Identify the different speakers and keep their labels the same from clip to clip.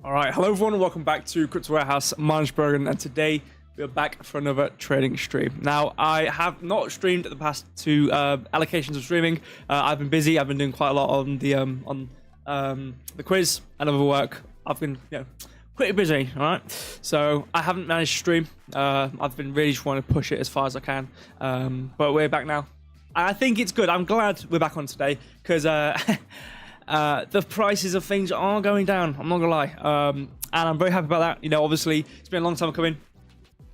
Speaker 1: All right, hello everyone, and welcome back to Crypto Warehouse. My name's Bergen, and today we are back for another trading stream. Now, I have not streamed the past two allocations of streaming. I've been busy. I've been doing quite a lot on the quiz and other work. I've been, pretty busy. All right, so I haven't managed to stream. I've been really just wanting to push it as far as I can. But we're back now. I think it's good. I'm glad we're back on today because the prices of things are going down. I'm not gonna lie, and I'm very happy about that. Obviously, it's been a long time coming.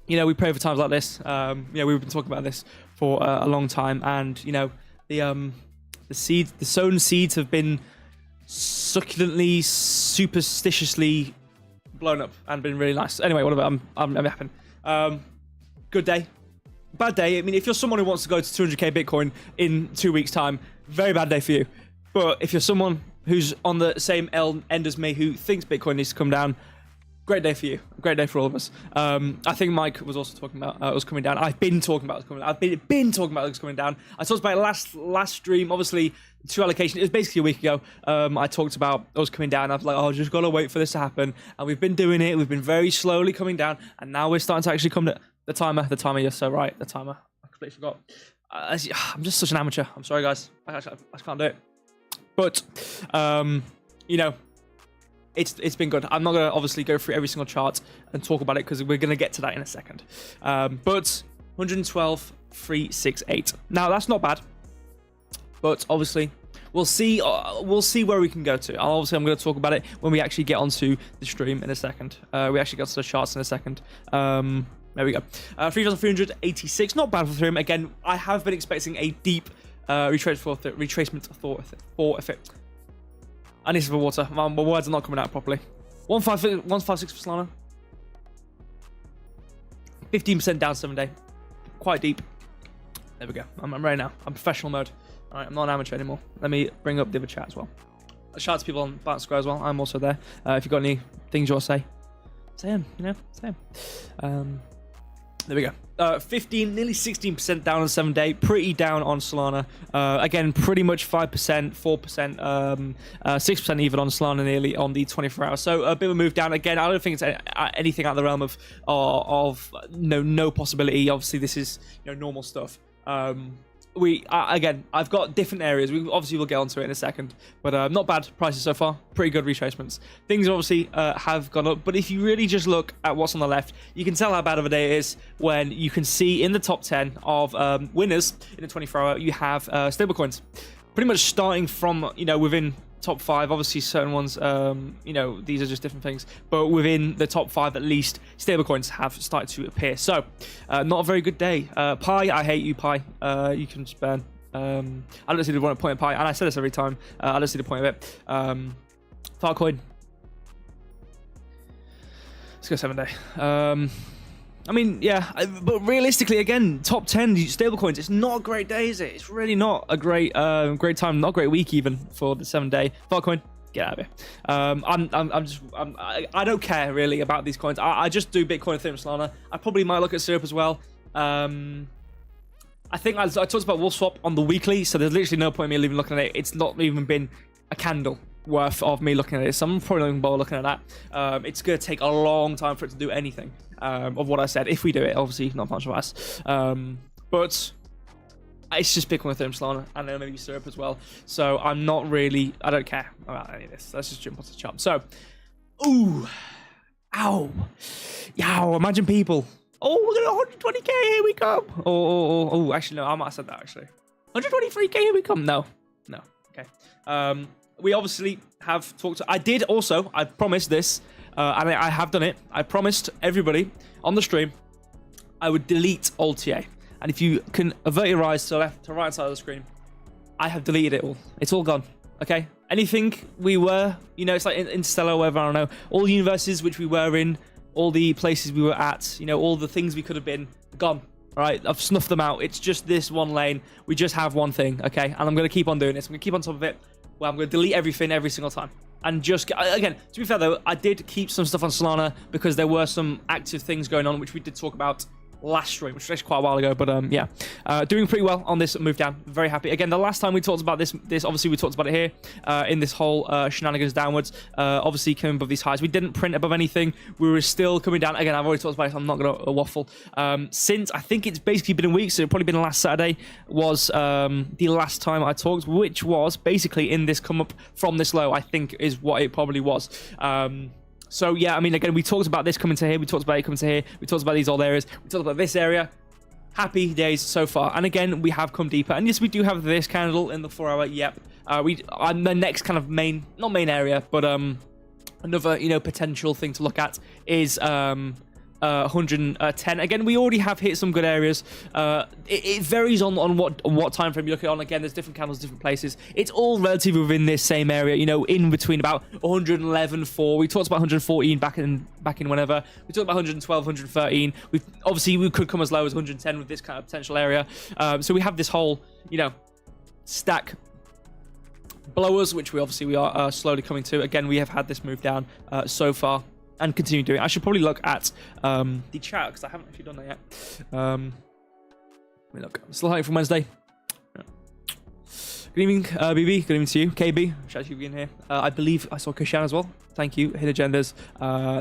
Speaker 1: We pray for times like this. We've been talking about this for a long time, and the sown seeds have been succulently, superstitiously blown up and been really nice. Anyway, whatever. I'm happy. Good day. Bad day. I mean, if you're someone who wants to go to 200k Bitcoin in 2 weeks' time, very bad day for you. But if you're someone who's on the same end as me, who thinks Bitcoin needs to come down, great day for you. Great day for all of us. I think Mike was also talking about it was coming down. I've been talking about it coming down. I've been talking about it was coming down. I talked about it last stream. Obviously, two allocation. It was basically a week ago. I talked about it was coming down. I was like, just gotta wait for this to happen. And we've been doing it. We've been very slowly coming down, and now we're starting to actually come to the timer. The timer, you're so right. The timer. I completely forgot. I'm just such an amateur. I'm sorry, guys. I can't do it. But it's been good. I'm not gonna obviously go through every single chart and talk about it because we're gonna get to that in a second. But 112,368. Now that's not bad. But obviously, we'll see where we can go to. Obviously, I'm going to talk about it when we actually get onto the stream in a second. We actually get to the charts in a second. There we go. 3,386. Not bad for Ethereum. Again, I have been expecting a deep retracement for effect. I need some water. My words are not coming out properly. 156 for Solana. 15% down 7 day. Quite deep. There we go. I'm ready now. I'm professional mode. All right, I'm not an amateur anymore. Let me bring up the other chat as well. Shout out to people on Barton Square as well. I'm also there. If you've got any things you want to say them. Say them. There we go. 15, nearly 16% down on 7 day. Pretty down on Solana. Again, pretty much 5%, 4%, 6% even on Solana nearly on the 24 hours. So a bit of a move down. Again, I don't think it's anything out of the realm of no possibility. Obviously, this is normal stuff. Again, I've got different areas. We obviously will get onto it in a second, but not bad prices so far. Pretty good retracements. Things obviously have gone up, but if you really just look at what's on the left, you can tell how bad of a day it is when you can see in the top 10 of winners in the 24-hour, you have stablecoins. Pretty much starting from within top 5, obviously certain ones, these are just different things, but within the top 5 at least, stablecoins have started to appear. So, not a very good day. Pi, I hate you, Pi. You can just burn. I don't see the point of Pi, and I say this every time. I don't see the point of it. Filecoin. Let's go 7 day. I mean, yeah, but realistically, again, top 10 stablecoins. It's not a great day, is it? It's really not a great time, not a great week even for the 7 day. Filecoin, get out of here. I don't care really about these coins. I just do Bitcoin, Ethereum, Solana. I probably might look at Syrup as well. I think I talked about WolfSwap on the weekly, so there's literally no point in me even looking at it. It's not even been a candle worth of me looking at it, so I'm probably not even bother looking at that. It's going to take a long time for it to do anything of what I said. If we do it, obviously not much of us, but it's just Bitcoin, Ethereum, Solana, and then maybe Syrup as well. So I don't care about any of this. Let's just jump onto the chart. So, ooh, ow, yow, imagine people. Oh, we're going to 120k, here we come. Oh, actually, no, I might have said that, actually. 123k, here we come. No, okay. We obviously have talked. I promised this, and I have done it. I promised everybody on the stream I would delete old TA. And if you can avert your eyes to right side of the screen, I have deleted it all. It's all gone. Okay? Anything we were, it's like Interstellar or whatever, I don't know. All the universes which we were in, all the places we were at, all the things we could have been, gone. All right, I've snuffed them out. It's just this one lane. We just have one thing, okay? And I'm going to keep on doing this. I'm going to keep on top of it. Well, I'm going to delete everything every single time. And just, again, to be fair though, I did keep some stuff on Solana because there were some active things going on, which we did talk about last stream, which was actually quite a while ago, but yeah, doing pretty well on this move down. Very happy. Again, the last time we talked about this obviously we talked about it here in this whole shenanigans downwards. Obviously coming above these highs. We didn't print above anything. We were still coming down. Again, I've already talked about it, so I'm not going to waffle. Since I think it's basically been a week, so it's probably been last Saturday was the last time I talked, which was basically in this come up from this low, I think is what it probably was. So yeah, I mean, again, we talked about this coming to here. We talked about it coming to here. We talked about these old areas. We talked about this area. Happy days so far. And again, we have come deeper. And yes, we do have this candle in the 4 hour. Yep. The next kind of not main area, but another, you know, potential thing to look at is 110. Again, we already have hit some good areas. It varies on what time frame you look at. Again, there's different candles, different places. It's all relatively within this same area, you know, in between about 111.4. We talked about 114 back in whenever. We talked about 112, 113. We could come as low as 110 with this kind of potential area. So we have this whole, you know, stack below us, which we are slowly coming to. Again, we have had this move down so far. And continue doing it. I should probably look at the chat because I haven't actually done that yet. Let me look. Still hunting from Wednesday. Good evening, BB. Good evening to you. KB, shout out to you being here. I believe I saw Kushan as well. Thank you, Hidden Agendas.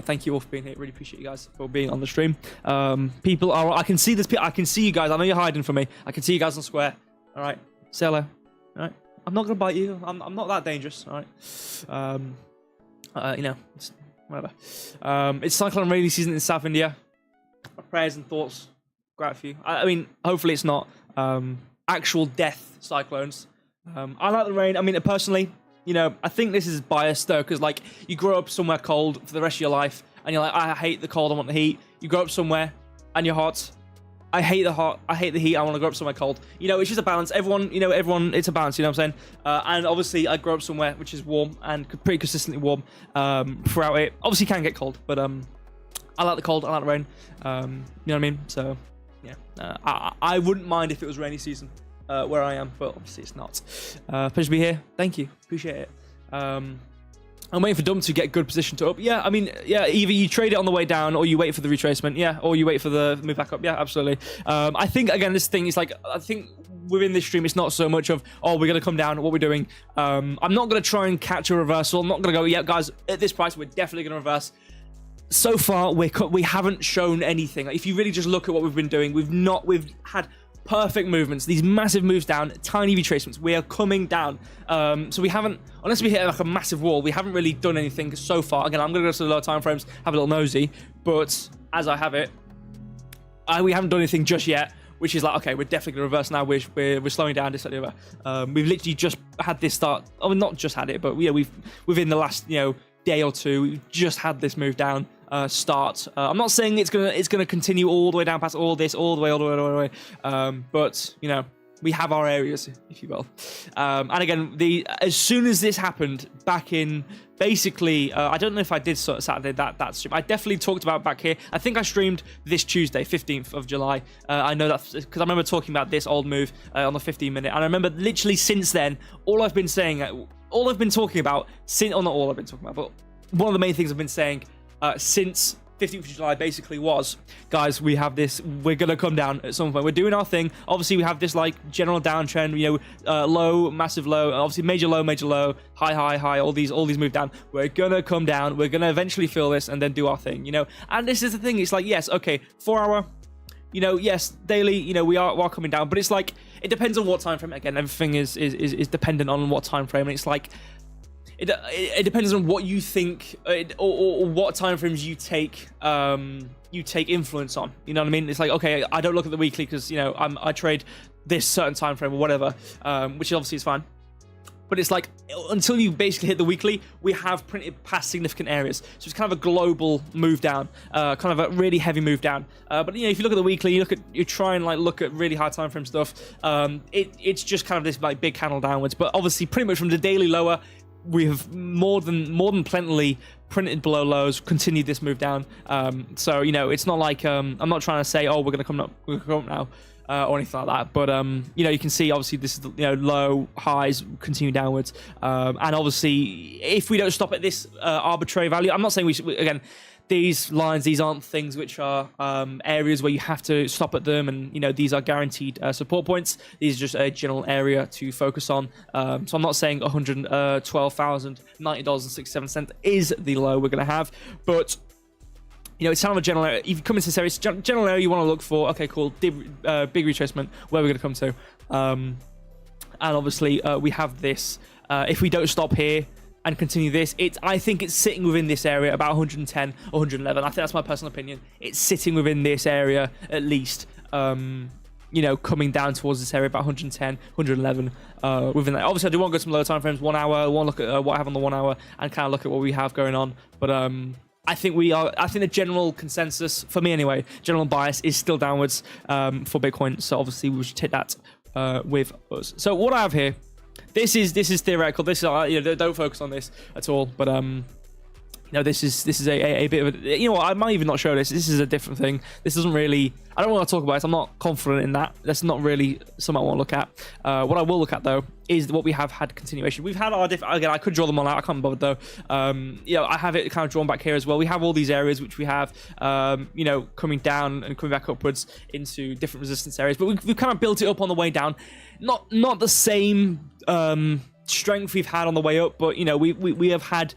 Speaker 1: Thank you all for being here. Really appreciate you guys for being on the stream. People are. I can see this. I can see you guys. I know you're hiding from me. I can see you guys on Square. All right. Say hello. All right. I'm not gonna bite you. I'm not that dangerous. All right. You know. Whatever. It's cyclone rainy season in South India. My prayers and thoughts go out for you. I mean, hopefully it's not actual death cyclones. I like the rain. I mean, personally, you know, I think this is biased though, because like you grow up somewhere cold for the rest of your life, and you're like, I hate the cold, I want the heat. You grow up somewhere, and you're hot. I hate the heat. I want to grow up somewhere cold. You know, it's just a balance. Everyone, it's a balance. You know what I'm saying? And obviously, I grew up somewhere which is warm and pretty consistently warm throughout it. Obviously, can get cold, but I like the cold. I like the rain. You know what I mean? So, yeah, I wouldn't mind if it was rainy season where I am, but obviously it's not. Pleasure to be here. Thank you. Appreciate it. I'm waiting for Dom to get good position to up. Yeah, I mean, yeah, either you trade it on the way down or you wait for the retracement. Yeah, or you wait for the move back up. Yeah, absolutely. I think, again, this thing is like, I think within this stream, it's not so much of, oh, we're going to come down, what we're doing. I'm not going to try and catch a reversal. I'm not going to go, yeah, guys, at this price, we're definitely going to reverse. So far, we haven't shown anything. Like, if you really just look at what we've been doing, we've had perfect movements, these massive moves down, tiny retracements. We are coming down. So we haven't, unless we hit like a massive wall, we haven't really done anything so far. Again, I'm going to go to the lower time frames, have a little nosy, but as I have it, we haven't done anything just yet, which is like, okay, we're definitely going to reverse now. We're slowing down this, that, the other. We've literally just had this start. I mean, not just had it, but yeah, we've within the last, you know, day or two, we've just had this move down. Start. I'm not saying it's gonna continue all the way down past all this, all the way. But you know, we have our areas, if you will. And again, as soon as this happened back in basically, I don't know if I did Saturday that stream. I definitely talked about back here. I think I streamed this Tuesday, 15th of July. I know that because I remember talking about this old move on the 15-minute, and I remember literally since then, all I've been talking about, not all I've been talking about, but one of the main things I've been saying. Since 15th of July basically was, guys, we have this, we're going to come down at some point. We're doing our thing. Obviously, we have this like general downtrend, you know, low, massive low, obviously major low, high, all these move down. We're going to come down. We're going to eventually feel this and then do our thing, you know. And this is the thing. It's like, yes, okay, 4 hour, you know, yes, daily, you know, we are coming down. But it's like, it depends on what time frame. Again, everything is dependent on what time frame. And it's like, it depends on what you think or what time frames you take influence on. You know what I mean? It's like, okay, I don't look at the weekly because, you know, I trade this certain time frame or whatever, which obviously is fine. But it's like, until you basically hit the weekly, we have printed past significant areas. So it's kind of a global move down, kind of a really heavy move down. But, you know, if you look at the weekly, you try and like look at really high time frame stuff. It's just kind of this like big candle downwards. But obviously, pretty much from the daily lower, we have more than plentifully printed below lows, continued this move down. So, you know, it's not like I'm not trying to say, oh, we're gonna come up now, or anything like that. But you know, you can see obviously this is, you know, low highs continue downwards, and obviously if we don't stop at this arbitrary value, I'm not saying we should. Again, these lines, these aren't things which are areas where you have to stop at them, and these are guaranteed support points. These are just a general area to focus on. So I'm not saying $112,090.67 is the low we're going to have, but it's kind of a general area. If you come into this area, it's a general area you want to look for. Okay, cool. Big retracement. Where we're going to come to, and obviously we have this. If we don't stop here and continue this, I think it's sitting within this area about 110 or 111. I think that's my personal opinion. It's sitting within this area at least. Coming down towards this area about 110, 111 within that. Obviously, I do want to go to some lower time frames, 1 hour. I want to look at what I have on the 1 hour and kind of look at what we have going on. But I think the general consensus, for me anyway, general bias is still downwards for Bitcoin. So obviously we should take that with us. So what I have here, this is theoretical. This is don't focus on this at all. But this is a bit of a, I might even not show this. This is a different thing. This doesn't really, I don't want to talk about it. I'm not confident in that. That's not really something I want to look at. What I will look at though is what we have had continuation. We've had our different, again, I could draw them all out. I can't bother though. I have it kind of drawn back here as well. We have all these areas which we have, coming down and coming back upwards into different resistance areas. But we've kind of built it up on the way down. Not the same strength we've had on the way up, but we have had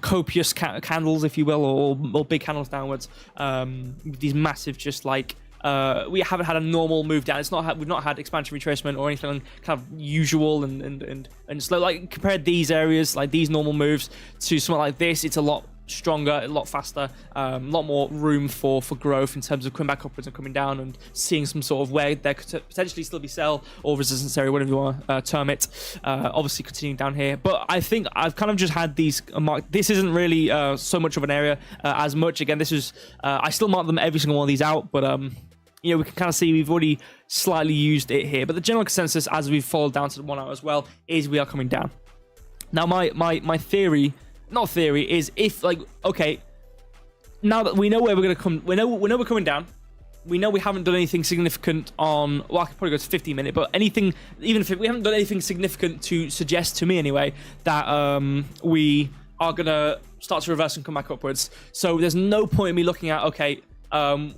Speaker 1: copious candles, if you will, or big candles downwards. These massive, just like we haven't had a normal move down. We've not had expansion retracement or anything kind of usual and slow. Like compare these areas, like these normal moves, to something like this. It's a lot stronger, a lot faster, a lot more room for growth in terms of coming back upwards and coming down and seeing some sort of where there could potentially still be sell or resistance area, whatever you want to term it. Obviously continuing down here, but I think I've kind of just had these marked. This isn't really so much of an area as much. Again, this is I still mark them every single one of these out, but we can kind of see we've already slightly used it here. But the general consensus, as we've followed down to the 1 hour as well, is we are coming down. Now my theory, not theory, is if okay, now that we know where we're going to come, we know we're coming down. We know we haven't done anything significant on, well, I could probably go to 15 minute, but anything, even if we haven't done anything significant to suggest to me anyway that we are going to start to reverse and come back upwards. So there's no point in me looking at, okay,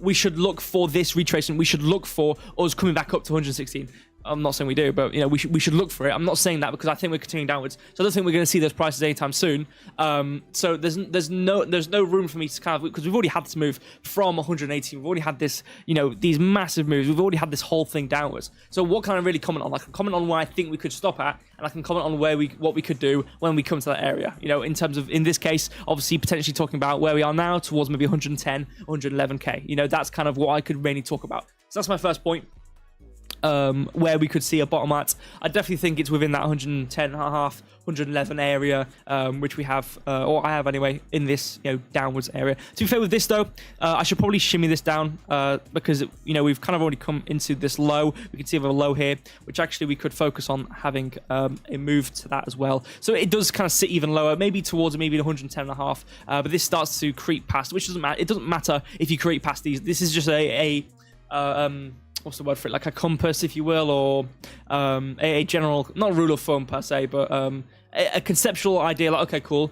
Speaker 1: we should look for this retracement. We should look for us coming back up to 116. I'm not saying we do, but we should look for it. I'm not saying that because I think we're continuing downwards. So I don't think we're going to see those prices anytime soon. So there's no room for me to kind of, because we've already had this move from 118. We've already had this, these massive moves. We've already had this whole thing downwards. So what can I really comment on? I can comment on where I think we could stop at, and I can comment on what we could do when we come to that area. In terms of, in this case, obviously potentially talking about where we are now towards maybe 110, 111k. That's kind of what I could mainly talk about. So that's my first point. Where we could see a bottom at. I definitely think it's within that 110.5, 111 area, which we have, or I have anyway, in this downwards area. To be fair with this though, I should probably shimmy this down because we've kind of already come into this low. We can see we have a low here, which actually we could focus on having a move to that as well. So it does kind of sit even lower, maybe towards maybe 110.5, but this starts to creep past, which doesn't matter. It doesn't matter if you creep past these. This is just a what's the word for it, like a compass, if you will, or a general, not rule of thumb per se, but a conceptual idea, like, okay, cool,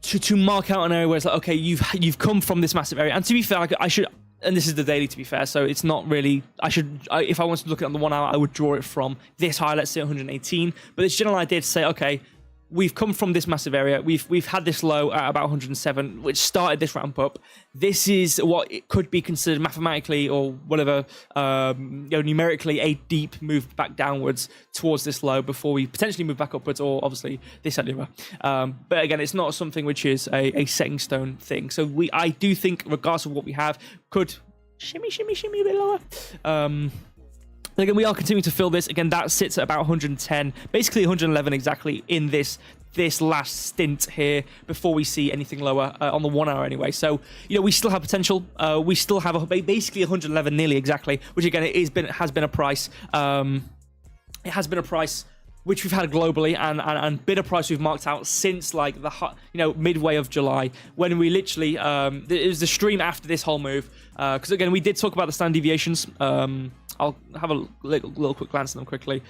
Speaker 1: to mark out an area where it's like, okay, you've come from this massive area. And to be fair, like, I should, and this is the daily, to be fair, so it's not really, if I wanted to look at it on the 1 hour, I would draw it from this high, let's say 118, but this general idea to say, okay, we've come from this massive area. We've had this low at about 107, which started this ramp up. This is what it could be considered mathematically or whatever, numerically, a deep move back downwards towards this low before we potentially move back upwards, or obviously this area. But again, it's not something which is a setting stone thing. So I do think, regardless of what we have, could shimmy a bit lower. Again, we are continuing to fill this. Again, that sits at about 110, basically 111 exactly in this last stint here before we see anything lower on the 1 hour anyway. So, we still have potential. We still have basically 111 nearly exactly, which again, has been a price. It has been a price which we've had globally, and bidder price we've marked out since like the midway of July, when we literally it was the stream after this whole move, because again we did talk about the standard deviations I'll have a little quick glance at them quickly,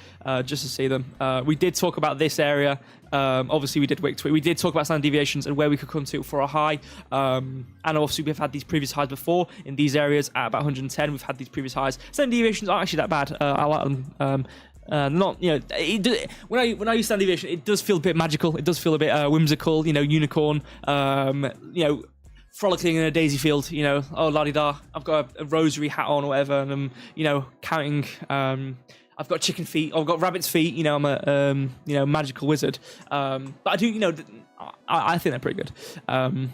Speaker 1: just to see them. We did talk about this area. Obviously, we did wick tweet. We did talk about standard deviations and where we could come to for a high. And obviously, we've had these previous highs before in these areas at about 110. We've had these previous highs. Standard deviations aren't actually that bad. I like them. Not, you know, when I use standard deviation, it does feel a bit magical. It does feel a bit whimsical. You know, unicorn. You know, frolicking in a daisy field, you know, oh la-di-da, I've got a rosary hat on or whatever, and I'm, you know, counting, I've got chicken feet, I've got rabbit's feet, you know, I'm a, you know, magical wizard. But I do, you know, I think they're pretty good,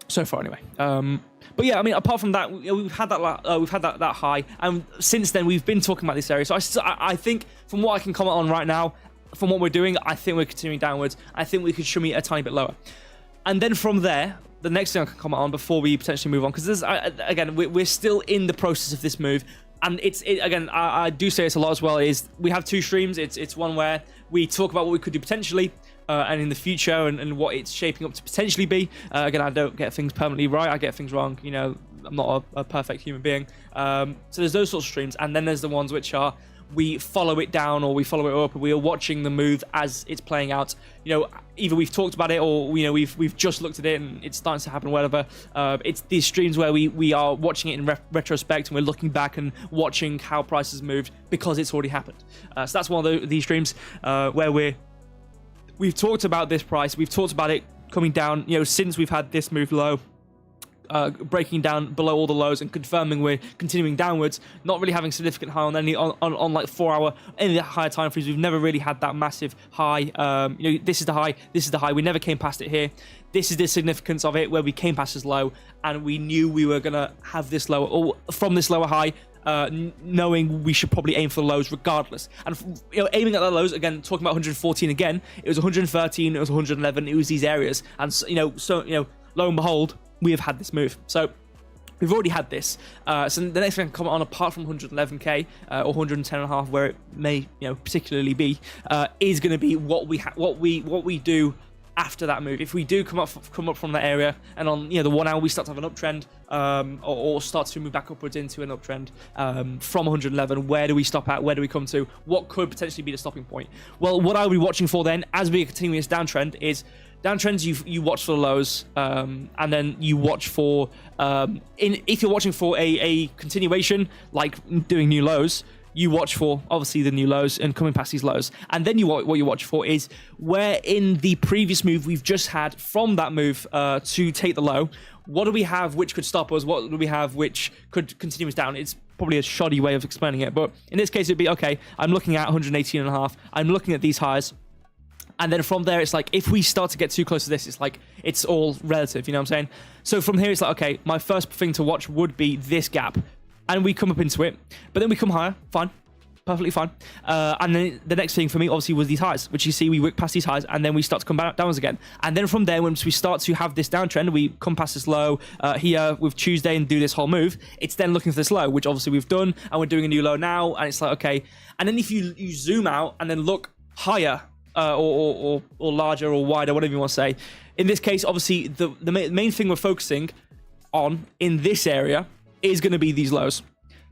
Speaker 1: so far anyway. But yeah, I mean, apart from that, you know, we've had that high, and since then we've been talking about this area. So I think from what I can comment on right now, from what we're doing, I think we're continuing downwards. I think we could shimmy a tiny bit lower. And then from there, the next thing I can comment on before we potentially move on, because again, we're still in the process of this move, and again, I do say it's a lot as well, is we have two streams. It's one where we talk about what we could do potentially, and in the future, and what it's shaping up to potentially be. Again, I don't get things permanently right. I get things wrong. You know, I'm not a perfect human being. So there's those sorts of streams, and then there's the ones which are, we follow it down or we follow it up, and we are watching the move as it's playing out. You know, either we've talked about it, or, you know, we've just looked at it and it's starting to happen, whatever. It's these streams where we are watching it in retrospect, and we're looking back and watching how prices moved because it's already happened. So that's one of these streams where we've talked about this price, we've talked about it coming down, you know, since we've had this move low, breaking down below all the lows and confirming we're continuing downwards, not really having significant high on any on like 4 hour, any of the higher time frames. We've never really had that massive high. You know, this is the high, this is the high. We never came past it here. This is the significance of it, where we came past this low, and we knew we were gonna have this lower, or from this lower high, knowing we should probably aim for the lows regardless. And, you know, aiming at the lows, again, talking about 114 again, it was 113, it was 111, it was these areas, and you know, lo and behold, we have had this move. So we've already had this. So the next thing I can comment on, apart from 111k or 110.5, where it may, you know, particularly be, is going to be what we do after that move. If we do come up from that area, and on, you know, the 1 hour we start to have an uptrend, or start to move back upwards into an uptrend from 111, where do we stop at? Where do we come to? What could potentially be the stopping point? Well, what I'll be watching for then, as we continue this downtrend, is downtrends. You watch for the lows, and then you watch for if you're watching for a continuation, like doing new lows, you watch for obviously the new lows and coming past these lows. And then what you watch for is where in the previous move we've just had from that move to take the low, what do we have which could stop us? What do we have which could continue us down? It's probably a shoddy way of explaining it, but in this case it'd be, okay, I'm looking at 118.5, I'm looking at these highs, and then from there, it's like, if we start to get too close to this, it's like, it's all relative, you know what I'm saying? So from here, it's like, okay, my first thing to watch would be this gap. And we come up into it, but then we come higher, fine, perfectly fine. And then the next thing for me, obviously, was these highs, which you see, we work past these highs, and then we start to come back downwards again. And then from there, once we start to have this downtrend, we come past this low here with Tuesday and do this whole move, it's then looking for this low, which obviously we've done, and we're doing a new low now, and it's like, okay. And then if you zoom out and then look higher, or larger or wider, whatever you want to say. In this case, obviously, the main thing we're focusing on in this area is going to be these lows.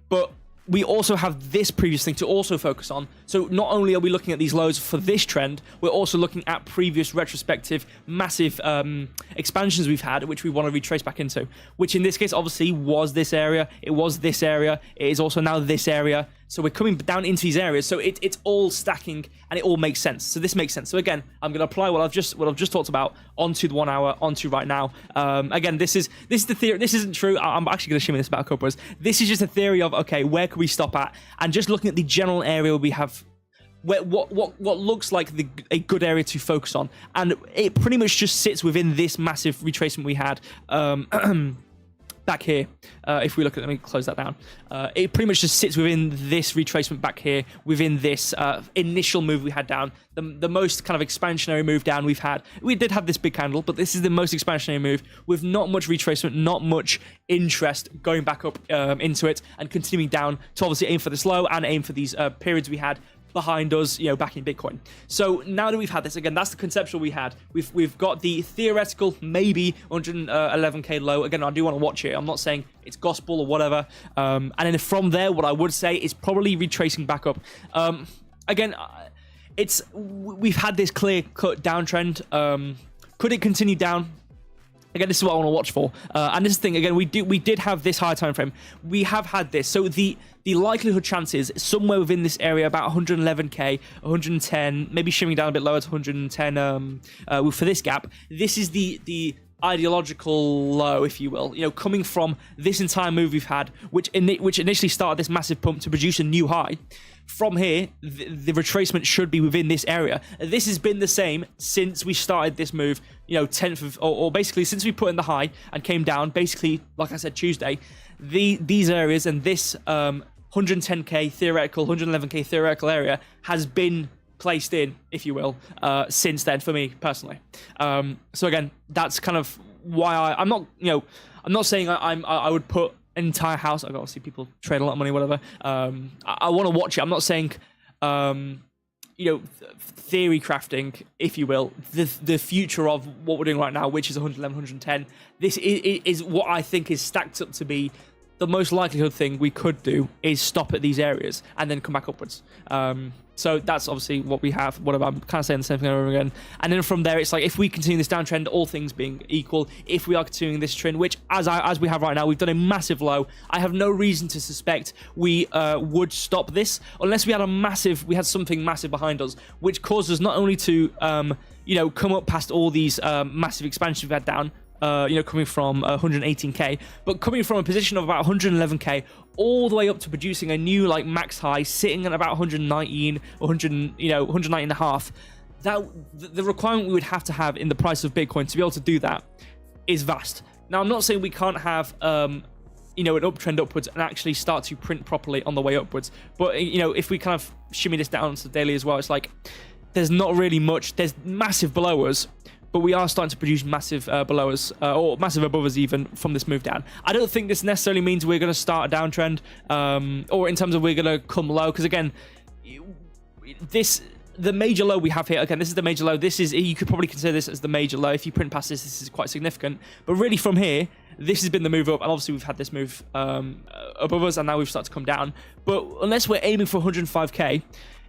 Speaker 1: But we also have this previous thing to also focus on. So not only are we looking at these lows for this trend, we're also looking at previous retrospective massive expansions we've had, which we want to retrace back into, which in this case obviously was this area, it was this area, it is also now this area. So we're coming down into these areas, so it's all stacking and it all makes sense. So this makes sense. So again, I'm going to apply what I've just talked about onto the 1 hour, onto right now. Again, this is the theory. This isn't true. I'm actually going to shimmy this about a couple. This is just a theory of, okay, where can we stop at? And just looking at the general area we have, where what looks like a good area to focus on, and it pretty much just sits within this massive retracement we had. Back here, if we look at, let me close that down. It pretty much just sits within this retracement back here, within this initial move we had down, the most kind of expansionary move down we've had. We did have this big candle, but this is the most expansionary move with not much retracement, not much interest going back up into it and continuing down to obviously aim for this low and aim for these periods we had behind us, you know, backing Bitcoin. So now that we've had this, again, that's the conceptual we had. We've got the theoretical, maybe 111k low. Again, I do want to watch it. I'm not saying it's gospel or whatever. And then from there, what I would say is probably retracing back up. Again, we've had this clear-cut downtrend. Could it continue down? Again, this is what I want to watch for. And this is the thing, again, we did have this higher time frame. We have had this. So the likelihood chances somewhere within this area, about 111k, 110, maybe shimming down a bit lower to 110 for this gap. This is the ideological low, if you will, you know, coming from this entire move we've had, which initially started this massive pump to produce a new high. From here, the retracement should be within this area. This has been the same since we started this move, you know, 10th of, or basically since we put in the high and came down, basically, like I said, Tuesday, these areas and this 110k theoretical, 111k theoretical area has been placed in, if you will, since then for me personally. So again, that's kind of why I'm not, you know, I'm not saying I would put an entire house. I've got to see people trade a lot of money, whatever. I want to watch it. I'm not saying, you know, theory crafting, if you will, the future of what we're doing right now, which is 111, 110. This is what I think is stacked up to be the most likelihood thing we could do is stop at these areas and then come back upwards. So that's obviously what we have. Whatever, I'm kind of saying the same thing over again. And then from there, it's like if we continue this downtrend, all things being equal, if we are continuing this trend, which as we have right now, we've done a massive low. I have no reason to suspect we would stop this unless we had something massive behind us, which caused us not only to you know, come up past all these massive expansions we've had down. You know, coming from 118k, but coming from a position of about 111k all the way up to producing a new like max high, sitting at about 119, 100, you know, 119 and a half. That the requirement we would have to have in the price of Bitcoin to be able to do that is vast. Now, I'm not saying we can't have you know, an uptrend upwards and actually start to print properly on the way upwards, but you know, if we kind of shimmy this down to the daily as well, it's like there's not really much. There's massive below us, but we are starting to produce massive below us, or massive above us even, from this move down. I don't think this necessarily means we're going to start a downtrend, or in terms of we're going to come low, because again, the major low we have here, again, this is the major low. This is, you could probably consider this as the major low. If you print past this, this is quite significant. But really from here, this has been the move up, and obviously we've had this move above us, and now we've started to come down. But unless we're aiming for 105k,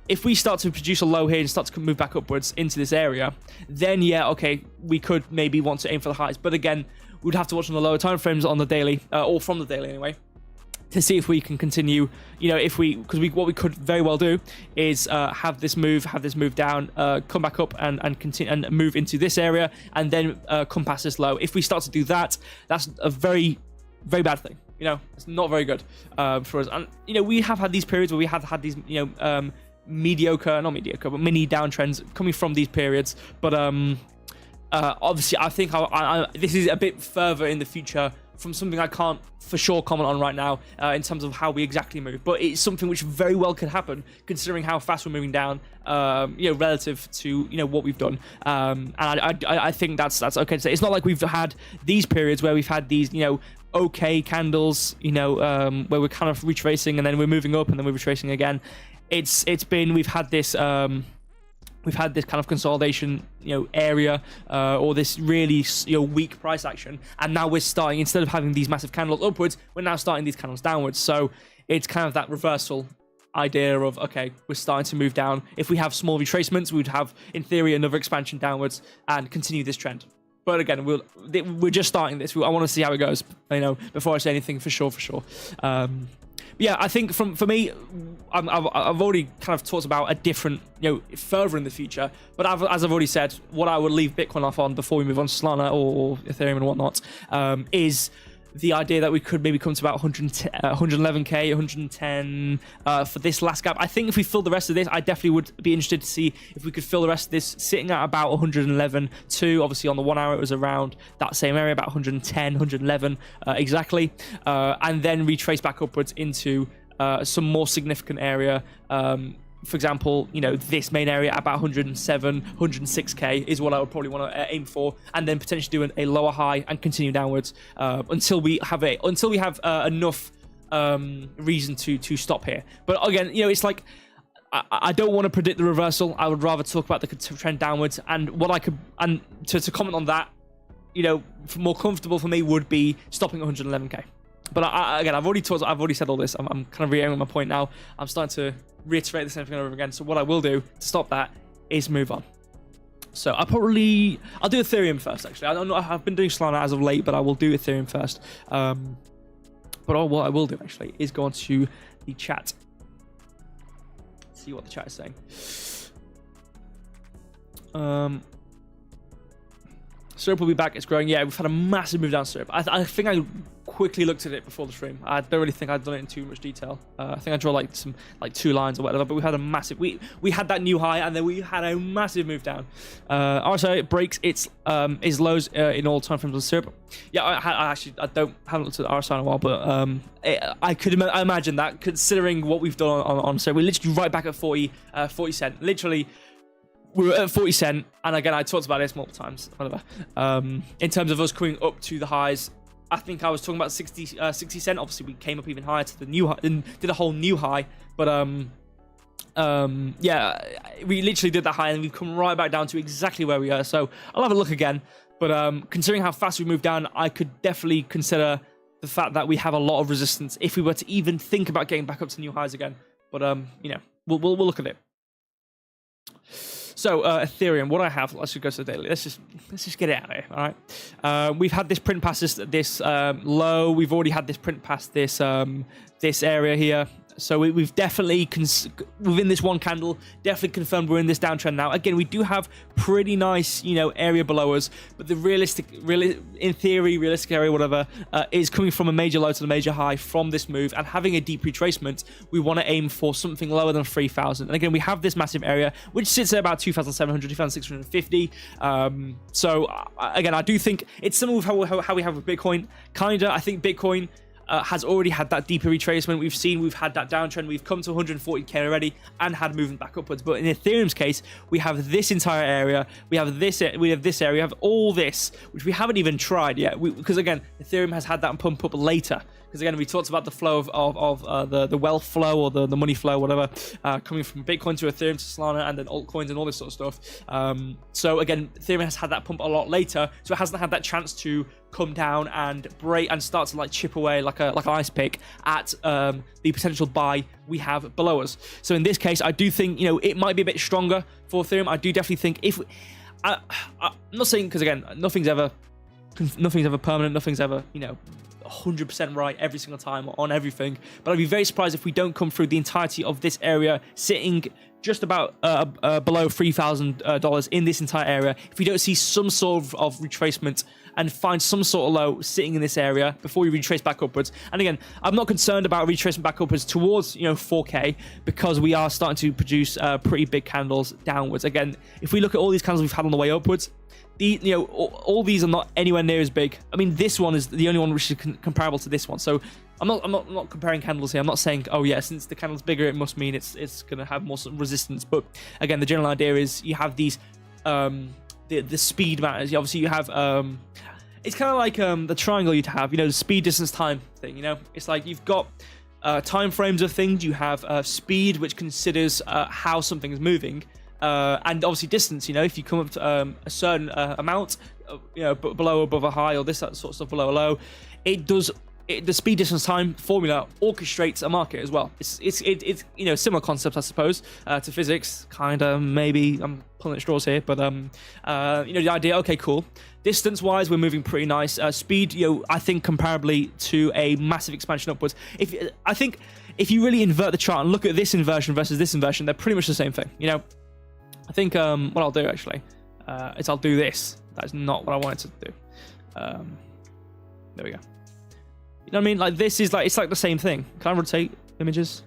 Speaker 1: if we start to produce a low here and start to move back upwards into this area, then yeah, okay, we could maybe want to aim for the highs. But again, we'd have to watch on the lower time frames on the daily, or from the daily anyway, to see if we can continue, you know, what we could very well do is have this move down, come back up and continue and move into this area, and then come past this low. If we start to do that, that's a very, very bad thing. You know, it's not very good for us. And you know, we have had these periods where we have had these, you know, not mediocre, but mini downtrends coming from these periods. But obviously, I think this is a bit further in the future from something I can't for sure comment on right now in terms of how we exactly move. But it's something which very well could happen, considering how fast we're moving down, you know, relative to, you know, what we've done. And I think that's okay to say. It's not like we've had these periods where we've had these, you know, okay candles, you know, where we're kind of retracing and then we're moving up and then we're retracing again. We've had this kind of consolidation, you know, area, or this really, you know, weak price action, and now we're starting, instead of having these massive candles upwards, we're now starting these candles downwards. So it's kind of that reversal idea of, okay, we're starting to move down. If we have small retracements, we would have, in theory, another expansion downwards and continue this trend. But again, we're just starting this. I want to see how it goes, you know, before I say anything for sure. Yeah, I think for me, I've already kind of talked about a different, you know, further in the future. But as I've already said, what I would leave Bitcoin off on before we move on to Solana or Ethereum and whatnot, is the idea that we could maybe come to about 111k, 110 for this last gap. I think if we fill the rest of this, I definitely would be interested to see if we could fill the rest of this sitting at about 111 too. Obviously on the 1 hour it was around that same area, about 110, 111 exactly, and then retrace back upwards into some more significant area. For example, you know, this main area at about 107, 106k is what I would probably want to aim for, and then potentially do a lower high and continue downwards until we have enough reason to stop here. But again, you know, it's like I don't want to predict the reversal. I would rather talk about the trend downwards, and what I could, and to comment on that, you know, more comfortable for me would be stopping 111k. But again, I've already said all this. I'm kind of reiterating my point now. I'm starting to reiterate the same thing over again. So what I will do to stop that is move on. So I'll do Ethereum first. Actually, I don't know. I've been doing Solana as of late, but I will do Ethereum first. But what I will do actually is go on to the chat. See what the chat is saying. Syrup will be back. It's growing. Yeah, we've had a massive move down Syrup. I think I quickly looked at it before the stream. I don't really think I'd done it in too much detail. I think I draw like some 2 lines or whatever. But we had a massive. We had that new high, and then we had a massive move down. RSI it breaks its lows in all time frames on Syrup. Yeah, I haven't looked at the RSI in a while, but I could imagine that, considering what we've done on Syrup. We're literally right back at 40 cent. Literally. We were at 40 cent, and again, I talked about this multiple times, whatever. In terms of us coming up to the highs, I think I was talking about 60 cent. Obviously, we came up even higher to the new high, and did a whole new high. But yeah, we literally did that high, and we've come right back down to exactly where we are. So I'll have a look again. But considering how fast we moved down, I could definitely consider the fact that we have a lot of resistance if we were to even think about getting back up to new highs again. But you know, we'll look at it. So Ethereum, what I have, let's just go to the daily. Let's just get it out of here. All right. We've had this print past this low. We've already had this print past this area here. So we've definitely, within this one candle, definitely confirmed we're in this downtrend now. Again, we do have pretty nice, you know, area below us, but the realistic area, whatever, is coming from a major low to the major high from this move, and having a deep retracement, we want to aim for something lower than 3,000. And again, we have this massive area, which sits at about 2,700, 2,650. So again, I do think it's similar with how we have with Bitcoin. Kinda, I think Bitcoin has already had that deeper retracement. We've had that downtrend. We've come to 140k already and had movement back upwards. But in Ethereum's case, we have this entire area. We have this area. We have all this, which we haven't even tried yet. Because again, Ethereum has had that pump up later. Because again, we talked about the flow of the wealth flow, or the money flow, whatever, coming from Bitcoin to Ethereum to Solana, and then altcoins and all this sort of stuff. So again, Ethereum has had that pump a lot later, so it hasn't had that chance to come down and break and start to like chip away like an ice pick at the potential buy we have below us. So in this case, I do think, you know, it might be a bit stronger for Ethereum. I do definitely think I'm not saying, because again, nothing's ever permanent, nothing's ever, you know, 100% right every single time on everything, but I'd be very surprised if we don't come through the entirety of this area sitting just about below $3,000 in this entire area. If we don't see some sort of retracement and find some sort of low sitting in this area before we retrace back upwards. And again, I'm not concerned about retracing back upwards towards, you know, 4K, because we are starting to produce pretty big candles downwards. Again, if we look at all these candles we've had on the way upwards, all these are not anywhere near as big. I mean, this one is the only one which is comparable to this one. So I'm not comparing candles here. I'm not saying, oh yeah, since the candle's bigger, it must mean it's gonna have more resistance. But again, the general idea is you have these the speed matters. Obviously, you have it's kind of like the triangle you'd have. You know, the speed, distance, time thing. You know, it's like you've got time frames of things. You have speed, which considers how something is moving. And obviously distance, you know, if you come up to a certain amount, you know, below, above a high, or this that sort of stuff below a low, the speed, distance, time formula orchestrates a market as well. It's you know, similar concept, I suppose, to physics, kinda, maybe. I'm pulling at straws here, but you know, the idea. Okay, cool. Distance-wise, we're moving pretty nice. Speed, you know, I think comparably to a massive expansion upwards. I think if you really invert the chart and look at this inversion versus this inversion, they're pretty much the same thing. You know. I think what I'll do actually is I'll do this. That's not what I wanted to do. There we go. You know what I mean? Like this is like, it's like the same thing. Can I rotate images?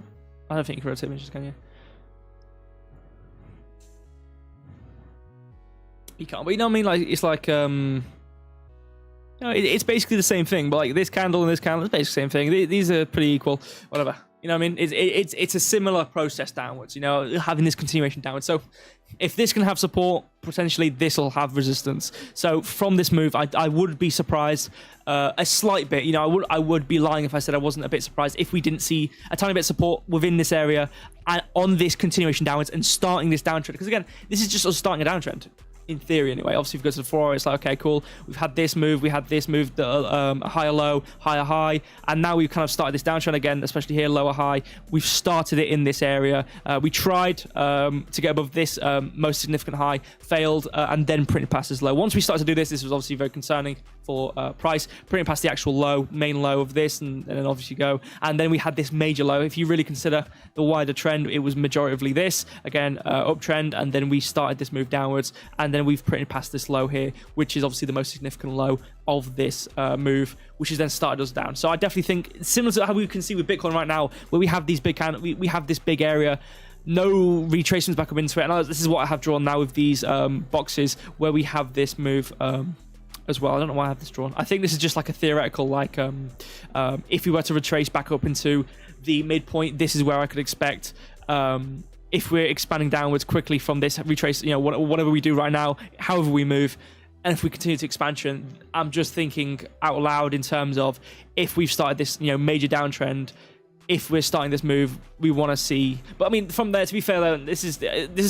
Speaker 1: I don't think you can rotate images, can you? You can't. But you know what I mean? Like it's like you know, it's basically the same thing. But like this candle and this candle, it's basically the same thing. These are pretty equal. Whatever. You know what I mean? It's a similar process downwards, you know, having this continuation downwards. So if this can have support, potentially this will have resistance. So from this move, I would be surprised a slight bit. You know, I would be lying if I said I wasn't a bit surprised if we didn't see a tiny bit of support within this area and on this continuation downwards and starting this downtrend. Because again, this is just us starting a downtrend. In theory, anyway. Obviously, if you go to the 4 hour, it's like, okay, cool. We've had this move, the higher low, higher high, and now we've kind of started this downtrend again, especially here, lower high. We've started it in this area. We tried to get above this most significant high, failed, and then printed past this low. Once we started to do this, this was obviously very concerning for price, printing past the actual low, main low of this, and then obviously go. And then we had this major low. If you really consider the wider trend, it was majoritively this, again, uptrend, and then we started this move downwards, and then we've printed past this low here, which is obviously the most significant low of this move, which has then started us down. So I definitely think, similar to how we can see with Bitcoin right now, where we have these big we have this big area, no retracements back up into it. And this is what I have drawn now with these boxes where we have this move as well. I don't know why I have this drawn. I think this is just like a theoretical, like if we were to retrace back up into the midpoint, this is where I could expect if we're expanding downwards quickly from this retrace, you know, whatever we do right now, however we move, and if we continue to expansion, I'm just thinking out loud in terms of if we've started this, you know, major downtrend, if we're starting this move, we want to see. But I mean, from there, to be fair, though, this is